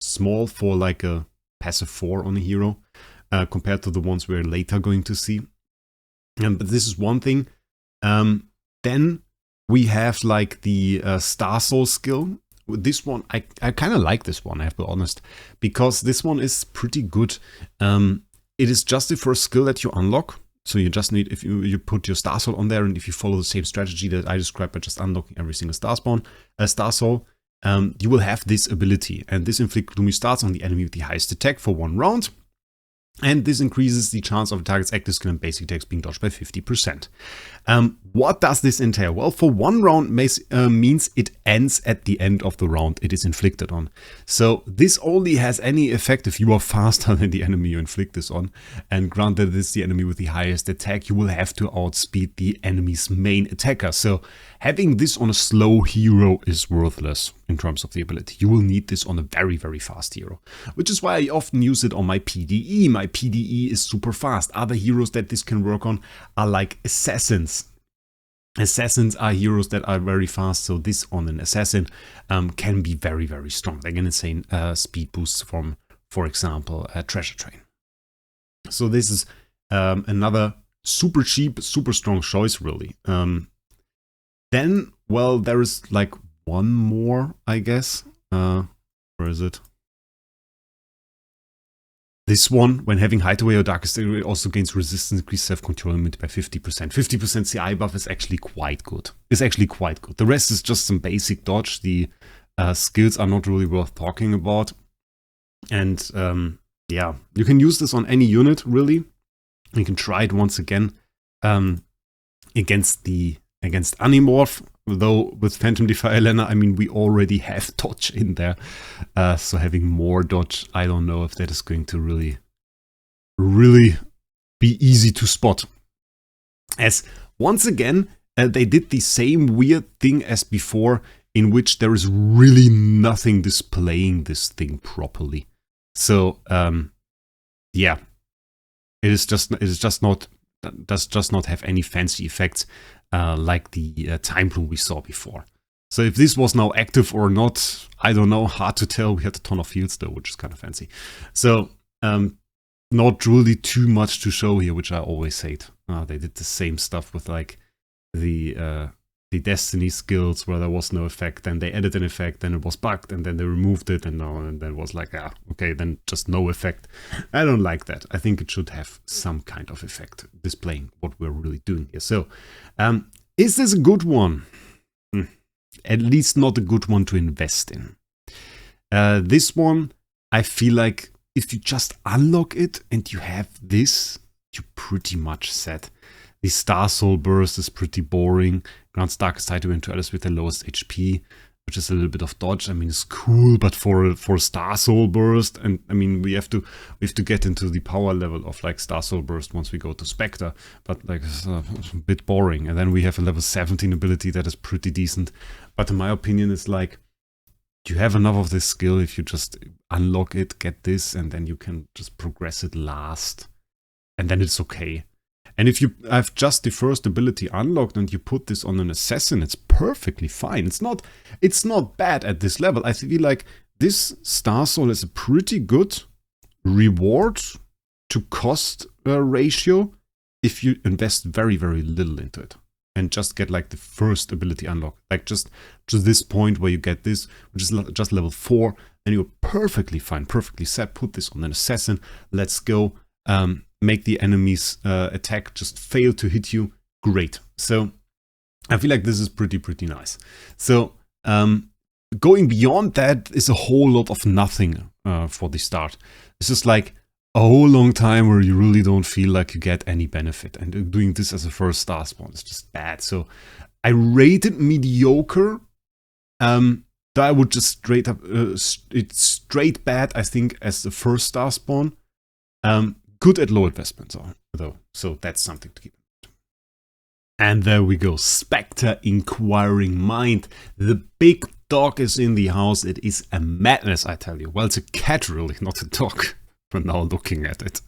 small for like a passive 4 on a hero compared to the ones we're later going to see. But this is one thing. Then we have like the Star Soul skill. This one, I kind of like this one, I have to be honest, because this one is pretty good. It is just the first skill that you unlock. So you just need, if you put your Star Soul on there, and if you follow the same strategy that I described by just unlocking every single Star Soul, you will have this ability. And this inflicts gloomy stars on the enemy with the highest attack for 1 round. And this increases the chance of the target's active skill and basic attacks being dodged by 50%. What does this entail? Well, for 1 round means it ends at the end of the round it is inflicted on. So this only has any effect if you are faster than the enemy you inflict this on. And granted, this is the enemy with the highest attack, you will have to outspeed the enemy's main attacker. So having this on a slow hero is worthless in terms of the ability. You will need this on a very, very fast hero, which is why I often use it on my PDE. My PDE is super fast. Other heroes that this can work on are like assassins. Assassins are heroes that are very fast, so this on an assassin can be very, very strong. Like an insane speed boost from, for example, a Treasure Train. So this is another super cheap, super strong choice, really. Then well, there is like one more, I guess. Where is it? This one, when having Hideaway or Darkest Area, also gains resistance, increase self-control limit by 50%. 50% CI buff is actually quite good. It's actually quite good. The rest is just some basic dodge. The skills are not really worth talking about. And yeah, you can use this on any unit, really. You can try it once again against Animorph. Though with Phantom Defier Lena, I mean, we already have dodge in there. So having more dodge, I don't know if that is going to really be easy to spot. As once again, they did the same weird thing as before, in which there is really nothing displaying this thing properly. So yeah, it does just not have any fancy effects like the Time Plume we saw before. So if this was now active or not, I don't know, hard to tell. We had a ton of fields though, which is kind of fancy. So not really too much to show here, which I always hate. They did the same stuff with like the Destiny skills where there was no effect, then they added an effect, then it was bugged, and then they removed it, and then it was like, okay, then just no effect. I don't like that. I think it should have some kind of effect, displaying what we're really doing here. So, is this a good one? At least not a good one to invest in. This one, I feel like if you just unlock it and you have this, you're pretty much set. The Star Soul Burst is pretty boring. Grants Darkest Hideaway into others with the lowest HP, which is a little bit of dodge. I mean, it's cool, but for Star Soul Burst, and I mean, we have to get into the power level of like Star Soul Burst once we go to Specter, but like it's a bit boring. And then we have a level 17 ability that is pretty decent, but in my opinion, it's like you have enough of this skill if you just unlock it, get this, and then you can just progress it last, and then it's okay. And if you have just the first ability unlocked and you put this on an assassin, it's perfectly fine. It's not bad at this level. I feel like this Star Soul is a pretty good reward to cost ratio if you invest very, very little into it and just get like the first ability unlocked. Like just to this point where you get this, which is just level 4, and you're perfectly fine, perfectly set. Put this on an assassin. Let's go. Make the enemy's attack just fail to hit you. Great. So I feel like this is pretty nice. So going beyond that is a whole lot of nothing for the start. It's just like a whole long time where you really don't feel like you get any benefit. And doing this as a first Starspawn is just bad. So I rated mediocre. I would just straight up, it's straight bad, I think, as the first Starspawn. Good at low investments, though, so that's something to keep in mind. And there we go, Specter, Inquiring Mind. The big dog is in the house. It is a madness, I tell you. Well, it's a cat, really, not a dog, for now looking at it.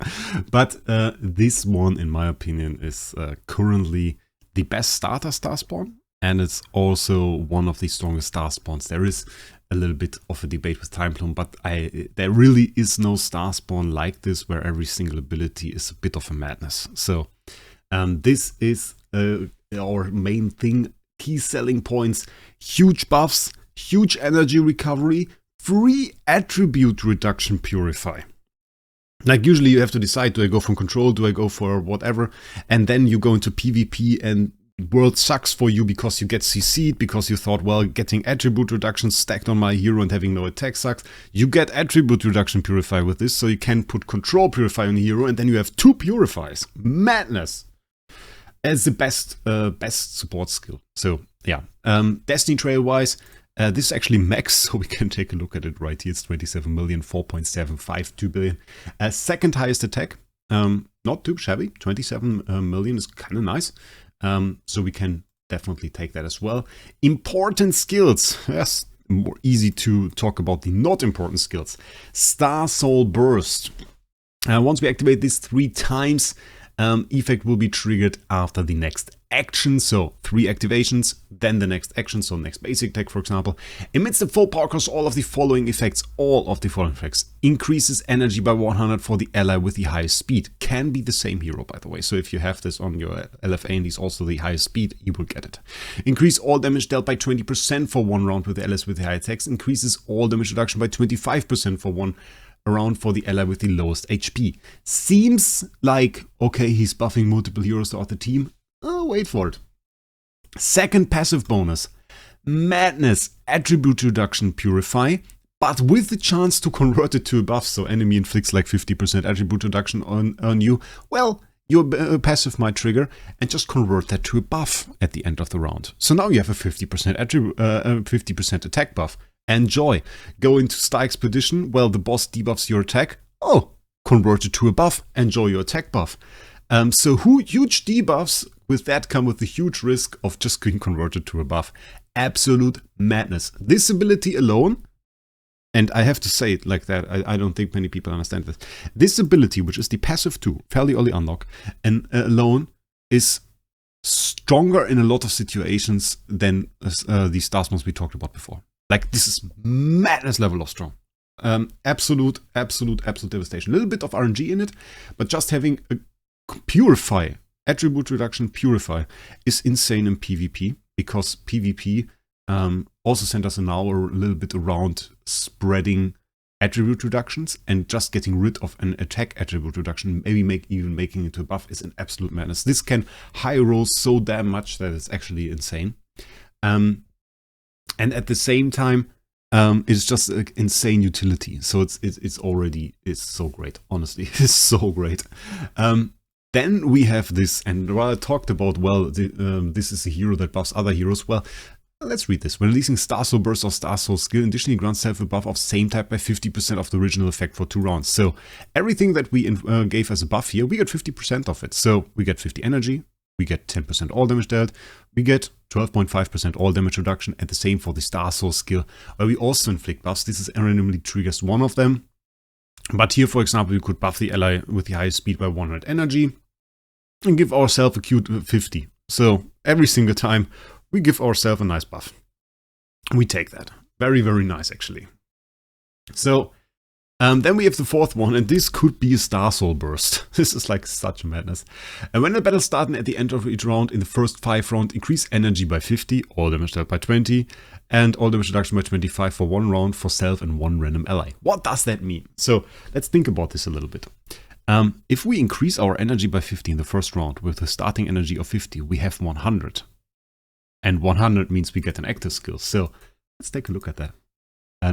But this one, in my opinion, is currently the best starter Starspawn, and it's also one of the strongest Starspawns. There is a little bit of a debate with Time Plume, but there really is no Starspawn like this where every single ability is a bit of a madness. So this is our main thing. Key selling points: huge buffs, huge energy recovery, free attribute reduction purify. Like usually you have to decide, do I go from control, do I go for whatever, and then you go into PvP and world sucks for you because you get CC'd, because you thought, well, getting attribute reduction stacked on my hero and having no attack sucks. You get attribute reduction purify with this, so you can put control purify on the hero, and then you have 2 purifies. Madness! As the best support skill. So yeah, Destiny trail wise, this is actually max, so we can take a look at it right here. It's 27 million, 4.752 billion. Second highest attack, not too shabby. 27 million is kind of nice. So we can definitely take that as well. Important skills. Yes, more easy to talk about the not important skills. Star Soul Burst. Once we activate this 3 times, effect will be triggered after the next action, so 3 activations, then the next action, so next basic attack, for example. Emits the full power across all of the following effects. Increases energy by 100 for the ally with the highest speed. Can be the same hero, by the way. So if you have this on your LFA and he's also the highest speed, you will get it. Increase all damage dealt by 20% for 1 round with the allies with the high attacks. Increases all damage reduction by 25% for 1 round for the ally with the lowest HP. Seems like, okay, he's buffing multiple heroes throughout the team. Oh, wait for it. Second passive bonus. Madness, attribute reduction, purify, but with the chance to convert it to a buff, so enemy inflicts like 50% attribute reduction on you. Well, your passive might trigger and just convert that to a buff at the end of the round. So now you have a 50% attack buff. Enjoy. Go into Star Expedition. Well, the boss debuffs your attack. Oh, convert it to a buff. Enjoy your attack buff. So huge debuffs with that come with the huge risk of just being converted to a buff. Absolute madness. This ability alone, and I have to say it like that, I don't think many people understand this. This ability, which is the passive 2, fairly early unlock, and alone is stronger in a lot of situations than the Starspawn we talked about before. Like, this is madness level of strong. Absolute devastation. A little bit of RNG in it, but just having a purify, attribute reduction purify, is insane in PvP, because PvP also sent us an hour a little bit around spreading attribute reductions, and just getting rid of an attack attribute reduction, maybe even making it to a buff, is an absolute madness. This can high roll so damn much that it's actually insane. And at the same time, it's just an insane utility. So it's so great. Honestly, it's so great. Then we have this, and while I talked about, well, this is a hero that buffs other heroes. Well, let's read this. When releasing Star Soul Burst or Star Soul skill, additionally grants self a buff of same type by 50% of the original effect for 2 rounds. So everything that we gave as a buff here, we get 50% of it. So we get 50 energy, we get 10% all damage dealt, we get 12.5% all damage reduction, and the same for the Star Soul skill, where we also inflict buffs. This is randomly triggers one of them. But here, for example, we could buff the ally with the highest speed by 100 energy and give ourselves a cute 50. So every single time we give ourselves a nice buff. We take that. Very, very nice, actually. So then we have the fourth one, and this could be a Star Soul Burst. This is like such madness. And when the battle starts at the end of each round, in the first 5 rounds, increase energy by 50, all damage dealt by 20, and all damage reduction by 25 for 1 round for self and 1 random ally. What does that mean? So let's think about this a little bit. If we increase our energy by 50 in the first round with a starting energy of 50, we have 100. And 100 means we get an active skill. So let's take a look at that.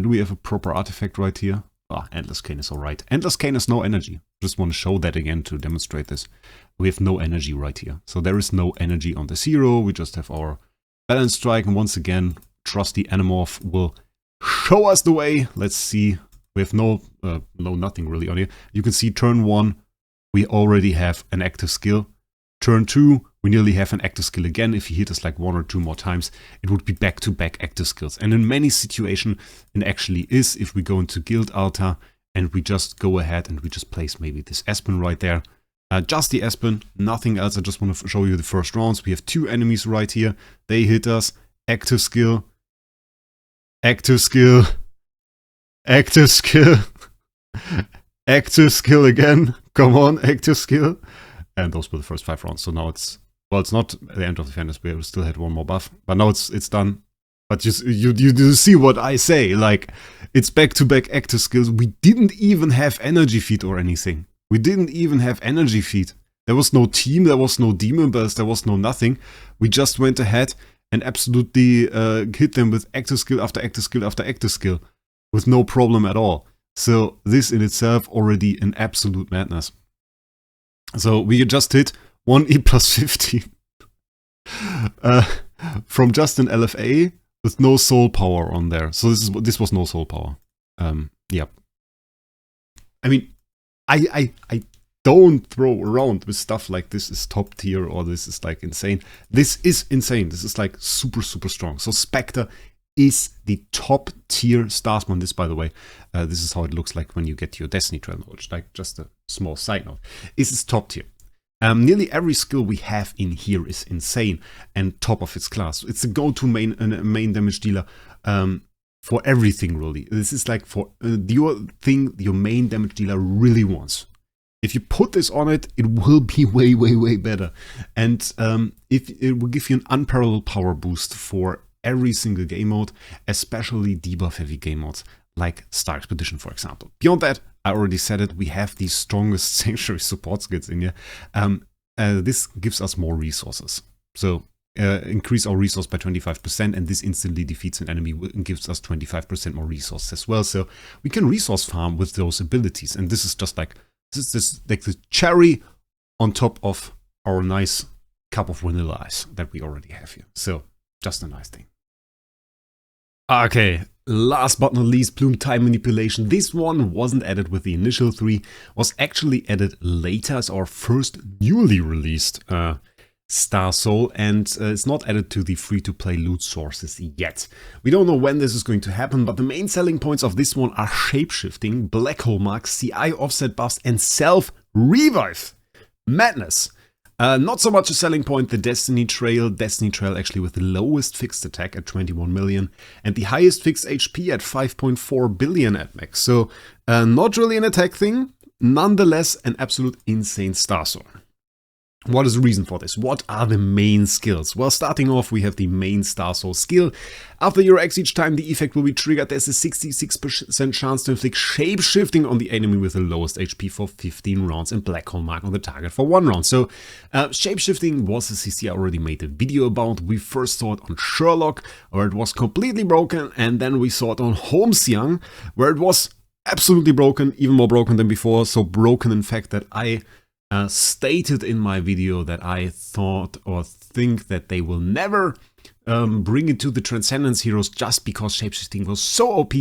Do we have a proper artifact right here? Ah, Endless Cane is alright. Endless Cane has no energy. Just want to show that again to demonstrate this. We have no energy right here. So there is no energy on the 0. We just have our Balance Strike. And once again, Trusty Animorph will show us the way. Let's see. We have nothing really on here. You can see turn 1, we already have an active skill. Turn 2, we nearly have an active skill again. If he hit us like 1 or 2 more times, it would be back-to-back active skills. And in many situations, it actually is, if we go into Guild Altar and we just go ahead and we just place maybe this Aspen right there. Just the Aspen, nothing else. I just want to show you the first rounds. We have 2 enemies right here. They hit us. Active skill. Active skill. Active skill. Active skill again. Come on, active skill. And those were the first 5 rounds. So now it's, well, it's not the end of the fairness. We still had 1 more buff, but now it's done. But you see what I say. Like, it's back-to-back active skills. We didn't even have energy feed or anything. We didn't even have energy feed. There was no team. There was no demon bells. There was no nothing. We just went ahead and absolutely hit them with active skill after active skill after active skill with no problem at all. So this in itself already an absolute madness. So we just hit 1E plus 50 from just an LFA with no soul power on there. So this was no soul power. Yeah. I mean, I don't throw around with stuff like this is top tier or this is like insane. This is insane. This is like super, super strong. So Specter is the top tier Starspawn. This, by the way, this is how it looks like when you get your Destiny Trail knowledge. Like just a small side note. This is top tier. Nearly every skill we have in here is insane and top of its class. It's a go-to main damage dealer for everything, really. This is like for your thing your main damage dealer really wants. If you put this on it, it will be way, way, way better. And if it will give you an unparalleled power boost for every single game mode, especially debuff-heavy game modes, like Star Expedition, for example. Beyond that, I already said it, we have the strongest Sanctuary support skills in here. This gives us more resources. So increase our resource by 25%, and this instantly defeats an enemy and gives us 25% more resources as well. So we can resource farm with those abilities, and this is just like like the cherry on top of our nice cup of vanilla ice that we already have here. So just a nice thing. Okay, last but not least, Plume time manipulation. This one wasn't added with the initial 3, was actually added later as our first newly released Star Soul, and it's not added to the free-to-play loot sources yet. We don't know when this is going to happen, but the main selling points of this one are shapeshifting, black hole marks, CI offset buffs, and self-revive. Madness. Not so much a selling point, the Destiny Trail actually with the lowest fixed attack at 21 million and the highest fixed HP at 5.4 billion at max. So not really an attack thing, nonetheless an absolute insane Star Soul. What is the reason for this? What are the main skills? Well, starting off, we have the main Star Soul skill. After your X each time the effect will be triggered, there's a 66% chance to inflict shape-shifting on the enemy with the lowest HP for 15 rounds and black hole mark on the target for 1 round. So, shape-shifting was a CC I already made a video about. We first saw it on Sherlock, where it was completely broken, and then we saw it on Holmesiang, where it was absolutely broken, even more broken than before. So broken, in fact, that I stated in my video that I thought or think that they will never bring it to the Transcendence heroes just because shapeshifting was so OP,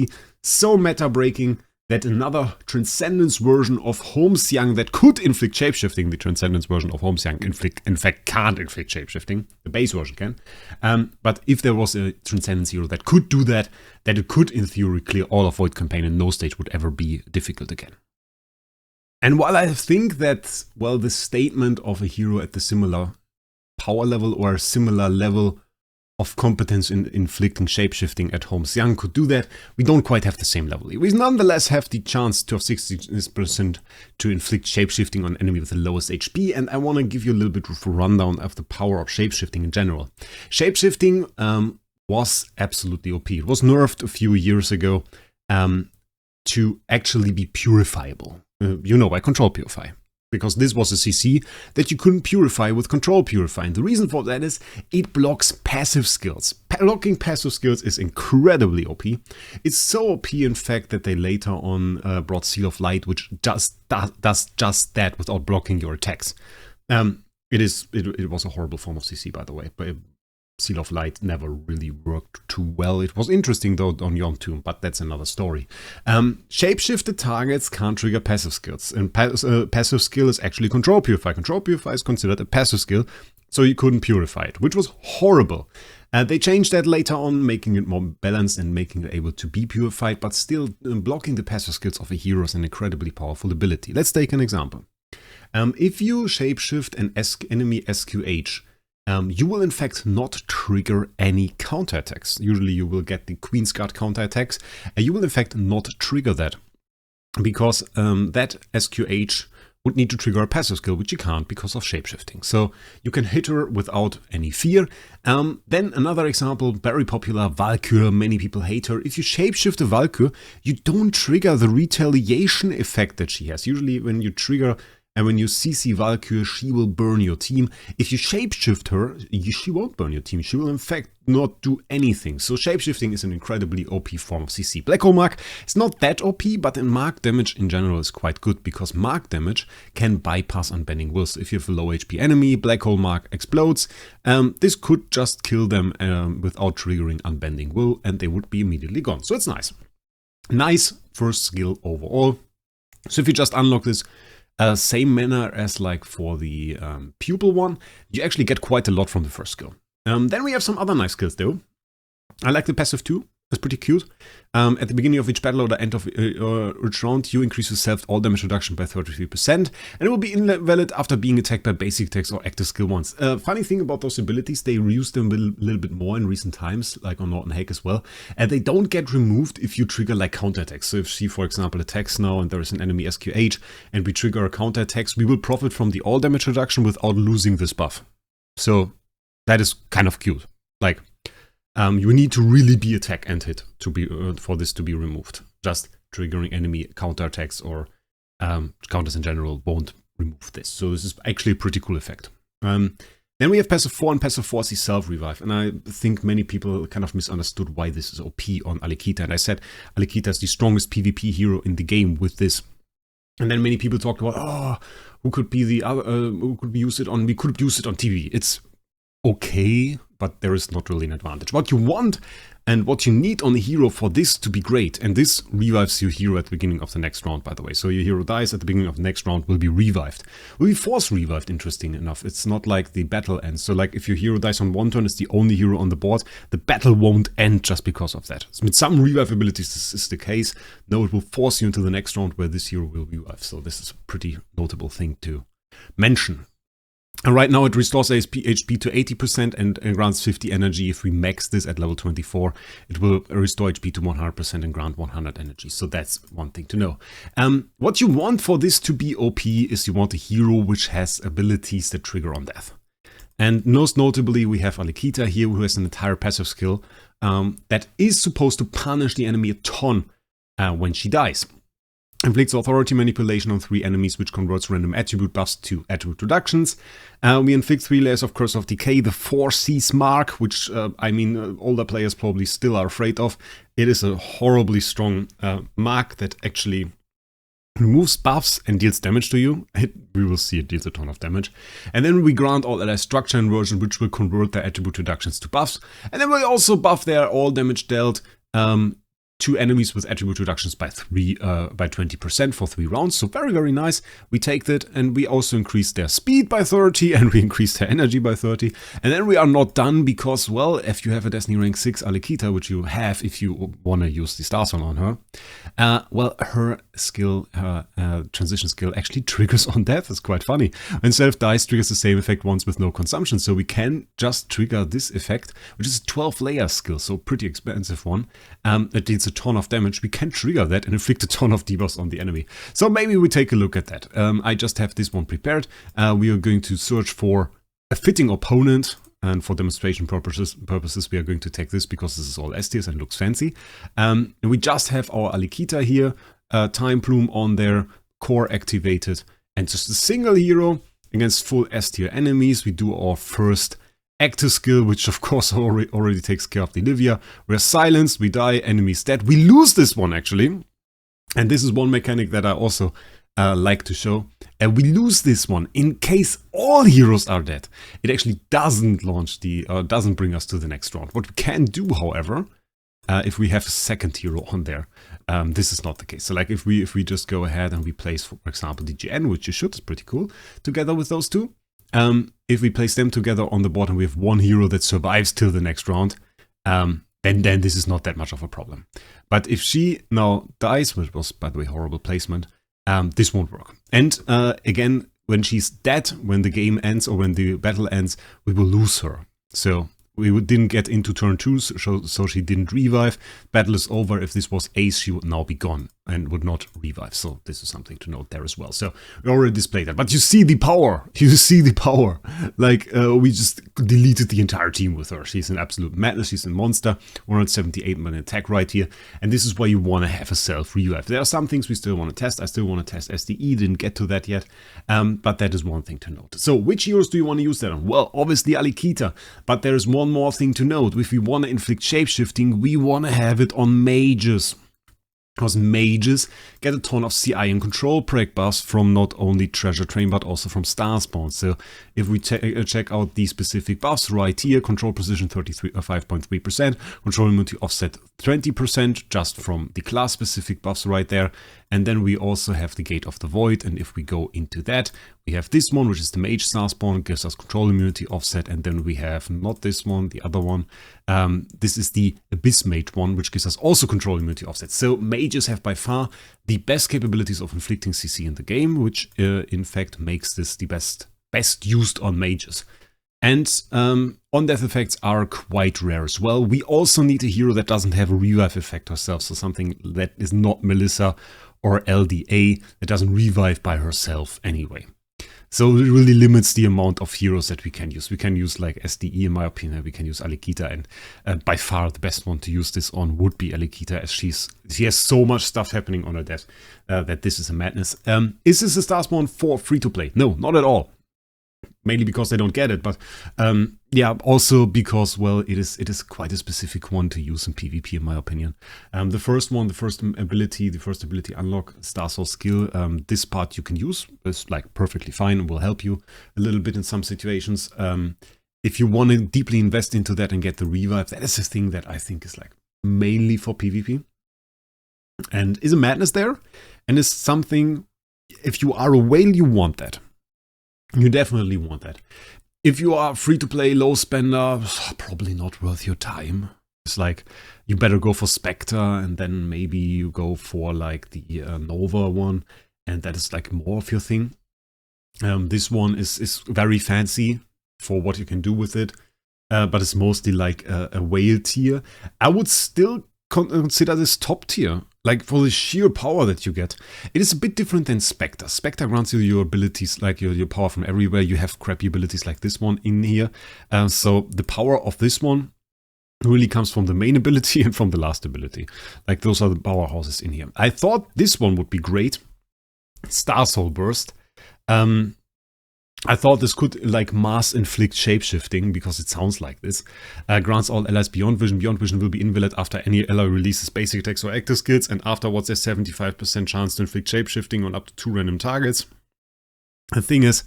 so meta-breaking, that another Transcendence version of Holmesiang that could inflict shapeshifting, the Transcendence version of Holmesiang in fact can't inflict shapeshifting, the base version can. But if there was a Transcendence hero that could do that, that it could in theory clear all of Void Campaign and no stage would ever be difficult again. And while I think that, well, the statement of a hero at the similar power level or a similar level of competence in inflicting shapeshifting at Holmesiang could do that, we don't quite have the same level. We nonetheless have the chance to have 60% to inflict shapeshifting on an enemy with the lowest HP, and I want to give you a little bit of a rundown of the power of shapeshifting in general. Shapeshifting was absolutely OP. It was nerfed a few years ago to actually be purifiable. By Control Purify. Because this was a CC that you couldn't purify with Control Purify. And the reason for that is it blocks passive skills. Blocking passive skills is incredibly OP. It's so OP, in fact, that they later on brought Seal of Light, which does just that without blocking your attacks. It was a horrible form of CC, by the way. But Seal of Light never really worked too well. It was interesting though on Yon Tomb, but that's another story. Shapeshifted targets can't trigger passive skills, and passive skill is actually Control Purify. Control Purify is considered a passive skill, so you couldn't purify it, which was horrible. They changed that later on, making it more balanced and making it able to be purified, but still blocking the passive skills of a hero is an incredibly powerful ability. Let's take an example. If you shapeshift an enemy SQH, you will in fact not trigger any counterattacks. Usually you will get the Queen's Guard counterattacks, and you will in fact not trigger that. Because that SQH would need to trigger a passive skill, which you can't because of shapeshifting. So you can hit her without any fear. Then another example, very popular, Valkyrie, many people hate her. If you shapeshift a Valkyrie, you don't trigger the retaliation effect that she has. Usually when you trigger and when you CC Valkyrie, she will burn your team. If you shapeshift her, she won't burn your team. She will in fact not do anything. So shapeshifting is an incredibly OP form of CC. Black Hole Mark is not that OP, but in mark damage in general is quite good because mark damage can bypass unbending will. So if you have a low HP enemy, Black Hole Mark explodes. This could just kill them without triggering unbending will, and they would be immediately gone. So it's nice. Nice first skill overall. So if you just unlock this, same manner as like for the Pupil one, you actually get quite a lot from the first skill. Then we have some other nice skills though. I like the passive too. It's pretty cute. At the beginning of each battle or the end of each round, you increase your self all damage reduction by 33%, and it will be invalid after being attacked by basic attacks or active skill ones. Funny thing about those abilities, they reuse them a little bit more in recent times, like on Norton Hack as well, and they don't get removed if you trigger like counterattacks. So if she, for example, attacks now and there is an enemy SQH and we trigger a counterattacks, we will profit from the all damage reduction without losing this buff. So that is kind of cute. Like, you need to really be attack and hit to be for this to be removed. Just triggering enemy counterattacks or counters in general won't remove this. So this is actually a pretty cool effect. Then we have passive 4 and passive 4 is self-revive. And I think many people kind of misunderstood why this is OP on Alikita. And I said Alikita is the strongest PvP hero in the game with this. And then many people talked about, oh, who could be the other, who could we use it on? We could use it on TV. It's okay, but there is not really an advantage. What you want and what you need on the hero for this to be great, and this revives your hero at the beginning of the next round, by the way. So your hero dies at the beginning of the next round, will be revived. Will be force revived, interesting enough. It's not like the battle ends. So like if your hero dies on one turn, it's the only hero on the board, the battle won't end just because of that. So with some revive abilities, this is the case. No, it will force you into the next round where this hero will revive. So this is a pretty notable thing to mention. And right now it restores HP to 80% and grants 50 energy. If we max this at level 24, it will restore HP to 100% and grant 100 energy. So that's one thing to know. What you want for this to be OP is you want a hero which has abilities that trigger on death. And most notably, we have Alikita here, who has an entire passive skill that is supposed to punish the enemy a ton when she dies. Inflicts authority manipulation on 3 enemies, which converts random attribute buffs to attribute reductions. We inflict 3 layers of Curse of Decay, the 4C's mark, which I mean older players probably still are afraid of. It is a horribly strong mark that actually removes buffs and deals damage to you. We will see it deals a ton of damage. And then we grant all allies structure inversion, which will convert their attribute reductions to buffs. And then we also buff their all damage dealt to enemies with attribute reductions by 20% for 3 rounds. So very, very nice. We take that and we also increase their speed by 30 and we increase their energy by 30. And then we are not done because, well, if you have a Destiny rank 6 Alikita, which you have if you want to use the Starspawn on her, well, her skill, transition skill actually triggers on death. It's quite funny. When self dies, triggers the same effect once with no consumption. So we can just trigger this effect, which is a 12 layer skill, so pretty expensive one. That deals a ton of damage. We can trigger that and inflict a ton of debuffs on the enemy. So maybe we take a look at that. I just have this one prepared. We are going to search for a fitting opponent, and for demonstration purposes we are going to take this because this is all S tiers and looks fancy. And we just have our Alikita here, Time Plume on there, core activated, and just a single hero against full S tier enemies. We do our first active skill, which of course already takes care of the Livia. We're silenced, we die, enemies dead. We lose this one actually. And this is one mechanic that I also like to show. And we lose this one in case all heroes are dead. It actually doesn't launch doesn't bring us to the next round. What we can do, however, if we have a second hero on there, this is not the case. So like if we just go ahead and we place, for example, the GN, which you should, is pretty cool, together with those two. If we place them together on the board and we have one hero that survives till the next round, then this is not that much of a problem. But if she now dies, which was, by the way, horrible placement, this won't work. And again, when she's dead, when the game ends or when the battle ends, we will lose her. So we didn't get into turn 2, so she didn't revive. Battle is over. If this was ace, she would now be gone and would not revive. So this is something to note there as well. So we already displayed that. But you see the power. You see the power. Like, we just deleted the entire team with her. She's an absolute madness. She's a monster. 178 million attack right here. And this is why you want to have a self-revive. There are some things we still want to test. I still want to test SDE. Didn't get to that yet. But that is one thing to note. So which heroes do you want to use that on? Well, obviously Alikita. But there is one more thing to note. If we want to inflict shapeshifting, we want to have it on mages. Because mages get a ton of CI and control break buffs from not only Treasure Train but also from Starspawn. So if we check out these specific buffs right here, control precision 5.3%, control immunity offset 20% just from the class specific buffs right there. And then we also have the Gate of the Void, and if we go into that, we have this one, which is the Mage Starspawn, gives us control immunity offset, and then we have not this one, the other one. This is the Abyss Mage one, which gives us also control immunity offset. So mages have by far the best capabilities of inflicting CC in the game, which in fact makes this the best used on mages. And on-death effects are quite rare as well. We also need a hero that doesn't have a revive effect herself, so something that is not Melissa or LDA, that doesn't revive by herself anyway. So it really limits the amount of heroes that we can use. We can use like SDE in my opinion, we can use Alikita, and by far the best one to use this on would be Alikita, as she has so much stuff happening on her death that this is a madness. Is this a Starspawn for free-to-play? No, not at all. Mainly because they don't get it, but yeah, also because, well, it is quite a specific one to use in PvP, in my opinion. The first ability unlock, Starsoul skill, this part you can use, it's like perfectly fine and will help you a little bit in some situations. If you want to deeply invest into that and get the revive, that is a thing that I think is like mainly for PvP. And is a madness there, and is something, if you are a whale, you want that. You definitely want that. If you are free to play, low spender, probably not worth your time. It's like, you better go for Specter, and then maybe you go for like the Nova one, and that is like more of your thing. This one is very fancy for what you can do with it, but it's mostly like a whale tier. I would still consider this top tier, like for the sheer power that you get. It is a bit different than Specter. Specter grants you your abilities, like your power from everywhere. You have crappy abilities like this one in here. So the power of this one really comes from the main ability and from the last ability. Like those are the powerhouses in here. I thought this one would be great. Starsoul Burst. I thought this could like mass inflict shapeshifting, because it sounds like this. Grants all allies Beyond Vision. Beyond Vision will be invalid after any ally releases basic attacks or active skills, and afterwards there's 75% chance to inflict shapeshifting on up to 2 random targets. The thing is,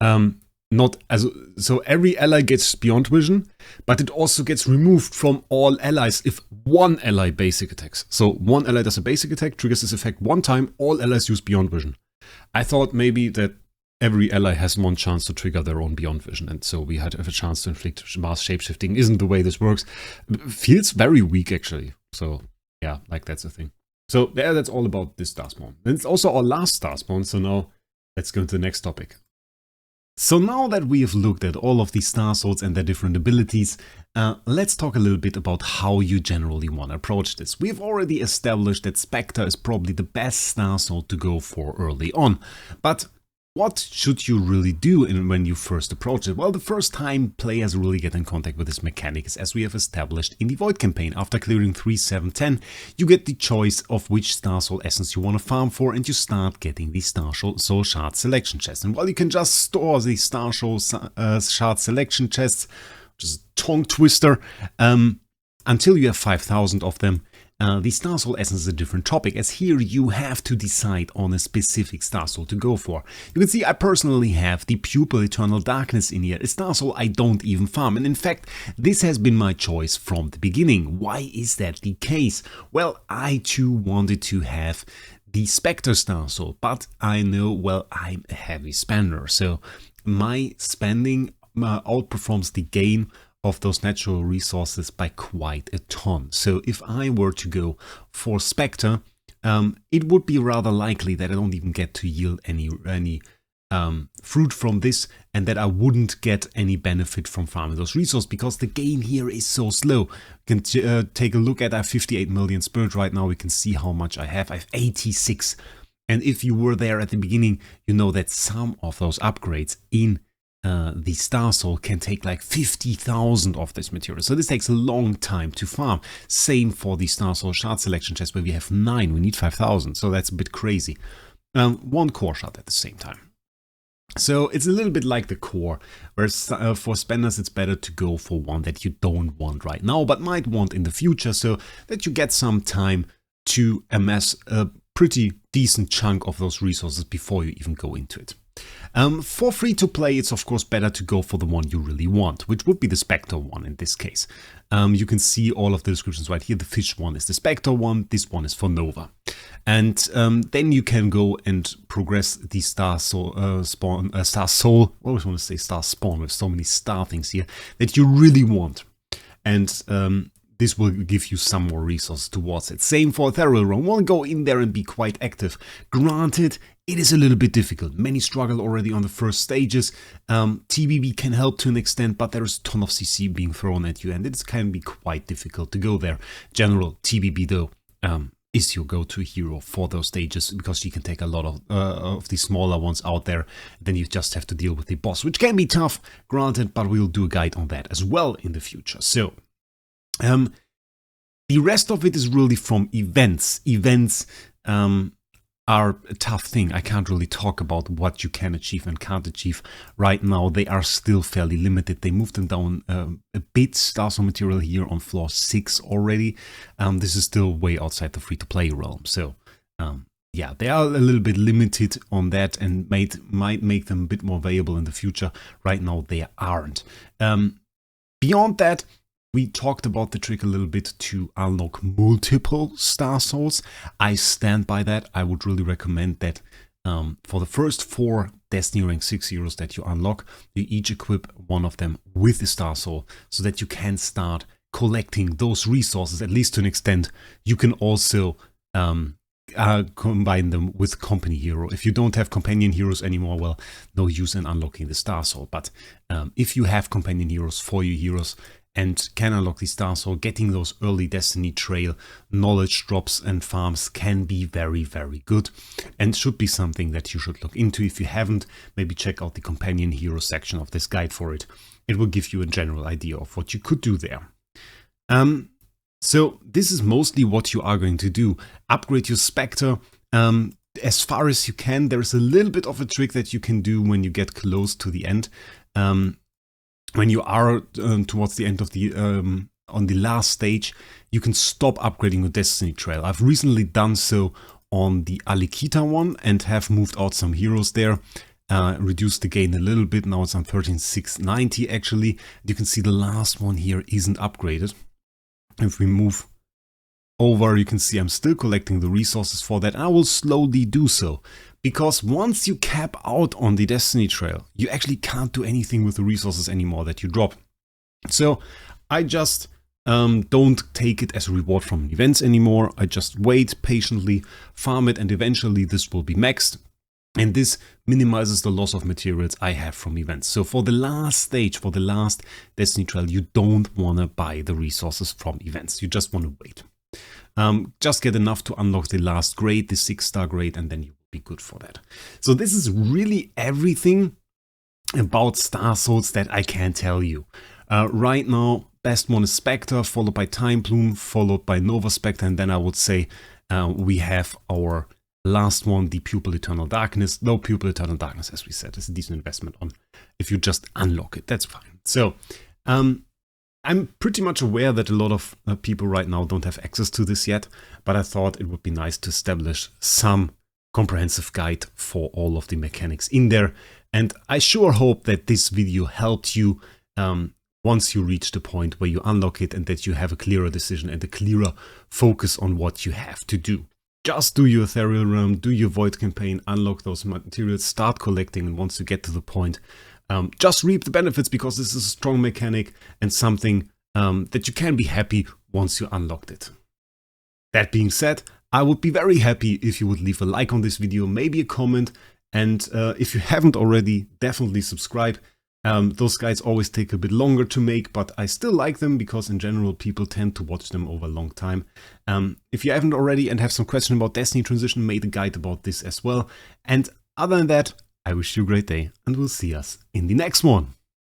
so every ally gets Beyond Vision, but it also gets removed from all allies if one ally basic attacks. So one ally does a basic attack, triggers this effect one time, all allies use Beyond Vision. I thought maybe that every ally has one chance to trigger their own Beyond Vision, and so we had a chance to inflict mass shapeshifting. Isn't the way this works. Feels very weak, actually. So, yeah, like that's the thing. So, yeah, that's all about this Starspawn. And it's also our last Starspawn, so now let's go to the next topic. So now that we have looked at all of these Starsouls and their different abilities, let's talk a little bit about how you generally want to approach this. We've already established that Specter is probably the best Starsoul to go for early on, but what should you really do when you first approach it? Well, the first time players really get in contact with this mechanic is, as we have established in the Void campaign. After clearing 3, 7, 10, you get the choice of which Starsoul essence you want to farm for, and you start getting the Starsoul Shard selection chests. And while you can just store the Starsoul Shard selection chests, which is a tongue twister, until you have 5,000 of them, the Starsoul essence is a different topic, as here you have to decide on a specific Starsoul to go for. You can see I personally have the Pupil Eternal Darkness in here, a Starsoul I don't even farm, and in fact this has been my choice from the beginning. Why is that the case? Well, I too wanted to have the Specter Starsoul, but I know, well, I'm a heavy spender, so my spending outperforms the gain of those natural resources by quite a ton. So if I were to go for Specter, it would be rather likely that I don't even get to yield any fruit from this, and that I wouldn't get any benefit from farming those resources, because the game here is so slow. You can take a look at, I have 58 million spirit right now. We can see how much I have. I have 86. And if you were there at the beginning, you know that some of those upgrades in the Starsoul can take like 50,000 of this material. So this takes a long time to farm. Same for the Starsoul Shard selection chest, where we have 9. We need 5,000. So that's a bit crazy. 1 core shard at the same time. So it's a little bit like the core, whereas for spenders it's better to go for one that you don't want right now, but might want in the future, so that you get some time to amass a pretty decent chunk of those resources before you even go into it. For free to play, it's of course better to go for the one you really want, which would be the Specter one in this case. You can see all of the descriptions right here. The fish one is the Specter one, this one is for Nova. And then you can go and progress the Star Soul, I always want to say Starspawn with so many star things here that you really want. And this will give you some more resources towards it. Same for Ethereal Realm. Want to go in there and be quite active. Granted, it is a little bit difficult. Many struggle already on the first stages. TBB can help to an extent, but there is a ton of CC being thrown at you, and it can be quite difficult to go there. General TBB though is your go-to hero for those stages, because you can take a lot of the smaller ones out there. Then you just have to deal with the boss, which can be tough, granted, but we'll do a guide on that as well in the future. So the rest of it is really from events. Events are a tough thing. I can't really talk about what you can achieve and can't achieve right now. They are still fairly limited. They moved them down a bit. Starspawn material here on floor 6 already. This is still way outside the free-to-play realm. So yeah, they are a little bit limited on that and might make them a bit more valuable in the future. Right now they aren't. Beyond that, we talked about the trick a little bit to unlock multiple Star Souls. I stand by that. I would really recommend that for the first 4 Destiny rank 6 heroes that you unlock, you each equip one of them with a Star Soul so that you can start collecting those resources, at least to an extent. You can also combine them with company hero. If you don't have companion heroes anymore, well, no use in unlocking the Star Soul. But if you have companion heroes for your heroes, and can unlock the Star Soul, getting those early Destiny Trail knowledge drops and farms can be very, very good, and should be something that you should look into. If you haven't, maybe check out the companion hero section of this guide for it. It will give you a general idea of what you could do there. So this is mostly what you are going to do. Upgrade your Specter as far as you can. There is a little bit of a trick that you can do when you get close to the end. When you are towards the end of the on the last stage, you can stop upgrading your Destiny Trail. I've recently done so on the Alikita one and have moved out some heroes there, reduced the gain a little bit. Now it's on 13,690 actually. You can see the last one here isn't upgraded. If we move over, you can see I'm still collecting the resources for that. I will slowly do so. Because once you cap out on the Destiny Trail, you actually can't do anything with the resources anymore that you drop. So I just don't take it as a reward from events anymore. I just wait patiently, farm it, and eventually this will be maxed. And this minimizes the loss of materials I have from events. So for the last stage, for the last Destiny Trail, you don't want to buy the resources from events. You just want to wait. Just get enough to unlock the last grade, the 6-star grade, and then you be good for that. So this is really everything about Star Souls that I can tell you. Right now, best one is Specter, followed by Time Plume, followed by Nova Specter, and then I would say we have our last one, the Pupil Eternal Darkness. Though Pupil Eternal Darkness, as we said, is a decent investment on if you just unlock it. That's fine. So I'm pretty much aware that a lot of people right now don't have access to this yet, but I thought it would be nice to establish some comprehensive guide for all of the mechanics in there. And I sure hope that this video helped you once you reach the point where you unlock it, and that you have a clearer decision and a clearer focus on what you have to do. Just do your Ethereal Realm, do your Void campaign, unlock those materials, start collecting, and once you get to the point, just reap the benefits, because this is a strong mechanic and something that you can be happy once you unlocked it. That being said, I would be very happy if you would leave a like on this video, maybe a comment, and if you haven't already, definitely subscribe. Those guides always take a bit longer to make, but I still like them because in general people tend to watch them over a long time. If you haven't already and have some question about Destiny Transition, made a guide about this as well. And other than that, I wish you a great day, and we'll see us in the next one.